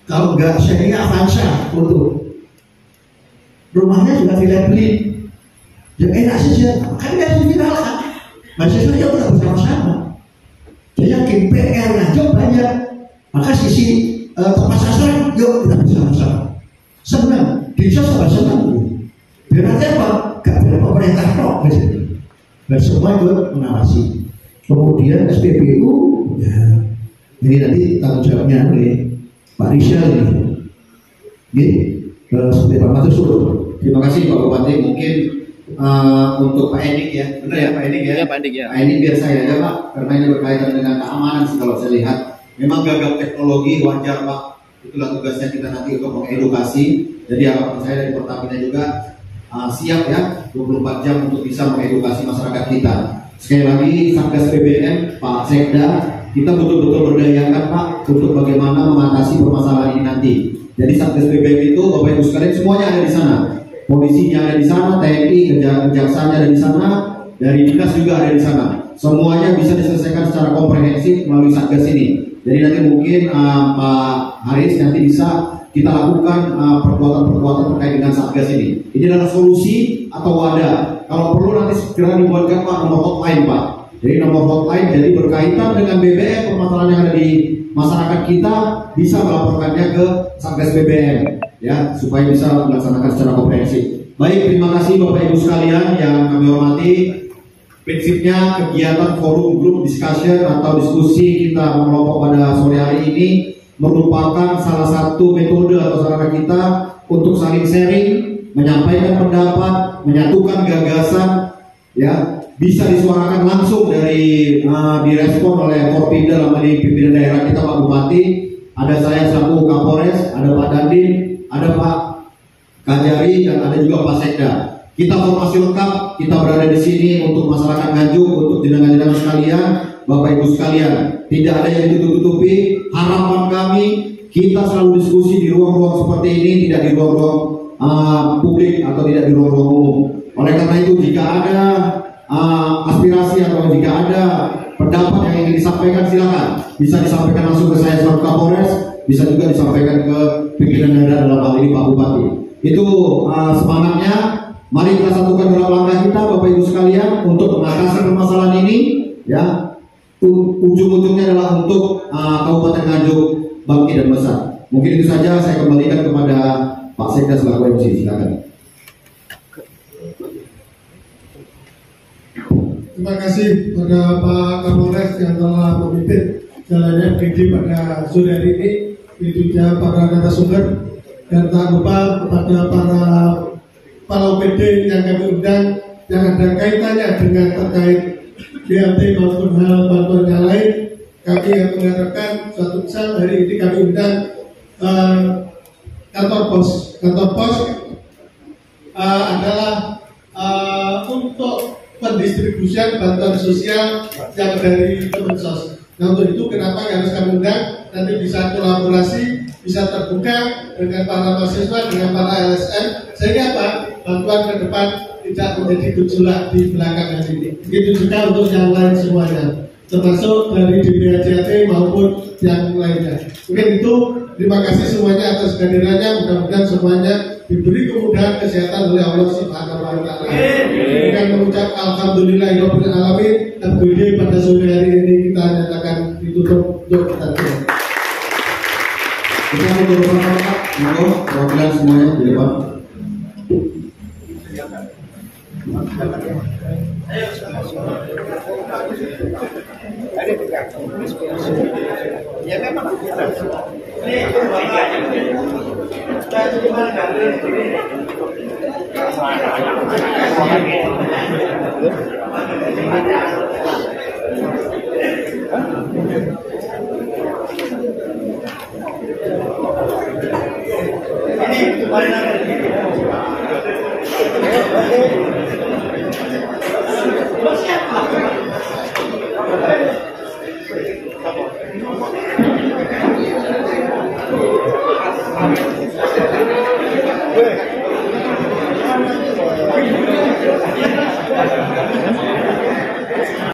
Speaker 3: Kalau enggak saya Avanza foto, rumahnya juga dilabeli. Ya enak saja, kan dia viral kan. Mahasiswa ya udah bersama-sama. Saya yakin PR aja banyak. Maka sisi tepat sasaran, yuk kita bersama-sama. Senang, di sosial senang. Biar nanti apa? Gak ada pemerintah kok. dan semua ikut mengawasi. Kemudian SPBU, ya, ini nanti tanggung jawabnya nih Pak Rizal ini, seperti Pak Matusur.
Speaker 2: Terima kasih Pak Bupati. Mungkin untuk Pak Edik ya, benar ya Pak Edik ya?
Speaker 5: Iya Pak Edik ya.
Speaker 2: Pak Edik biar saya aja Pak, karena ini berkaitan dengan keamanan sih kalau saya lihat. Memang gagap teknologi wajar Pak, itulah tugasnya kita nanti untuk mengedukasi. Jadi harapan saya dari Pertamina juga siap ya 24 jam untuk bisa mengedukasi masyarakat kita. Sekali lagi Satgas BBM, Pak Sekda, kita betul-betul berdayakan Pak untuk bagaimana mengatasi permasalahan ini nanti. Jadi Satgas BBM itu Bapak Ibu sekalian semuanya ada di sana. Polisinya ada di sana, TNI, kejaksaan ada di sana, dari dinas juga ada di sana. Semuanya bisa diselesaikan secara komprehensif melalui Satgas ini. Jadi nanti mungkin Pak Haris nanti bisa kita lakukan perbuatan-perbuatan terkait dengan Satgas ini. Ini adalah solusi atau wadah. Kalau perlu nanti segera dibuatkan Pak nomor hotline Pak. Jadi nomor hotline jadi berkaitan dengan BBM, permasalahan yang ada di masyarakat kita bisa melaporkannya ke Satgas BBM ya supaya bisa melaksanakan secara komprehensif. Baik, terima kasih Bapak Ibu sekalian yang kami hormati. Prinsipnya kegiatan forum group discussion atau diskusi kita kelompok pada sore hari ini merupakan salah satu metode atau sarana kita untuk saling sharing, menyampaikan pendapat, menyatukan gagasan, ya bisa disuarakan langsung dari direspon oleh Forpinda dalam ini pimpinan daerah kita Pak Bupati, ada saya selaku Kapolres, ada Pak Dandim, ada Pak Kajari dan ada juga Pak Sekda. Kita formasi lengkap, kita berada di sini untuk masyarakat Nganjuk, untuk jenengan-jenengan sekalian, Bapak Ibu sekalian. Tidak ada yang ditutup-tutupi. Harapan kami, kita selalu diskusi di ruang-ruang seperti ini, tidak di ruang-ruang publik atau tidak di ruang-ruang umum. Oleh karena itu, jika ada aspirasi atau jika ada pendapat yang ingin disampaikan, silakan. Bisa disampaikan langsung ke saya selaku Kapolres, bisa juga disampaikan ke pimpinan daerah dalam hal ini Pak Bupati. Itu semangatnya. Mari kita satukan dalam langkah kita Bapak Ibu sekalian untuk mengatasi permasalahan ini ya. Ujung-ujungnya adalah untuk Kabupaten Nganjuk bangkit dan besar. Mungkin itu saja, saya kembalikan kepada Pak Sekda selaku MC. Silakan.
Speaker 8: Terima kasih kepada Pak Kapolres yang telah memimpin jalannya FGD pada sore hari ini. Itu juga para narasumber dan tak lupa kepada para OPD yang kami undang yang ada kaitannya dengan terkait BLT maupun hal bantuan yang lain. Kami yang mengharapkan suatu saat hari ini kami undang kantor pos. Kantor pos adalah untuk pendistribusian bantuan sosial yang dari Kemensos. Nah untuk itu kenapa harus kami undang? Nanti bisa kolaborasi, bisa terbuka dengan para mahasiswa, dengan para LSM, sehingga apa? Bantuan ke depan tidak menjadi gejolak di belakangan ini. Begitu juga untuk yang lain semuanya, termasuk dari DPRJT maupun yang lainnya. Mungkin itu, terima kasih semuanya atas kehadirannya. Mudah-mudahan semuanya diberi kemudahan kesehatan oleh Allah Subhanahu wa Ta'ala. Dengan mengucap alhamdulillahirabbil alamin, FGD pada sore hari ini kita nyatakan ditutup untuk kita semua.
Speaker 2: Kita mau bersama Pak, perwakilan semuanya di depan.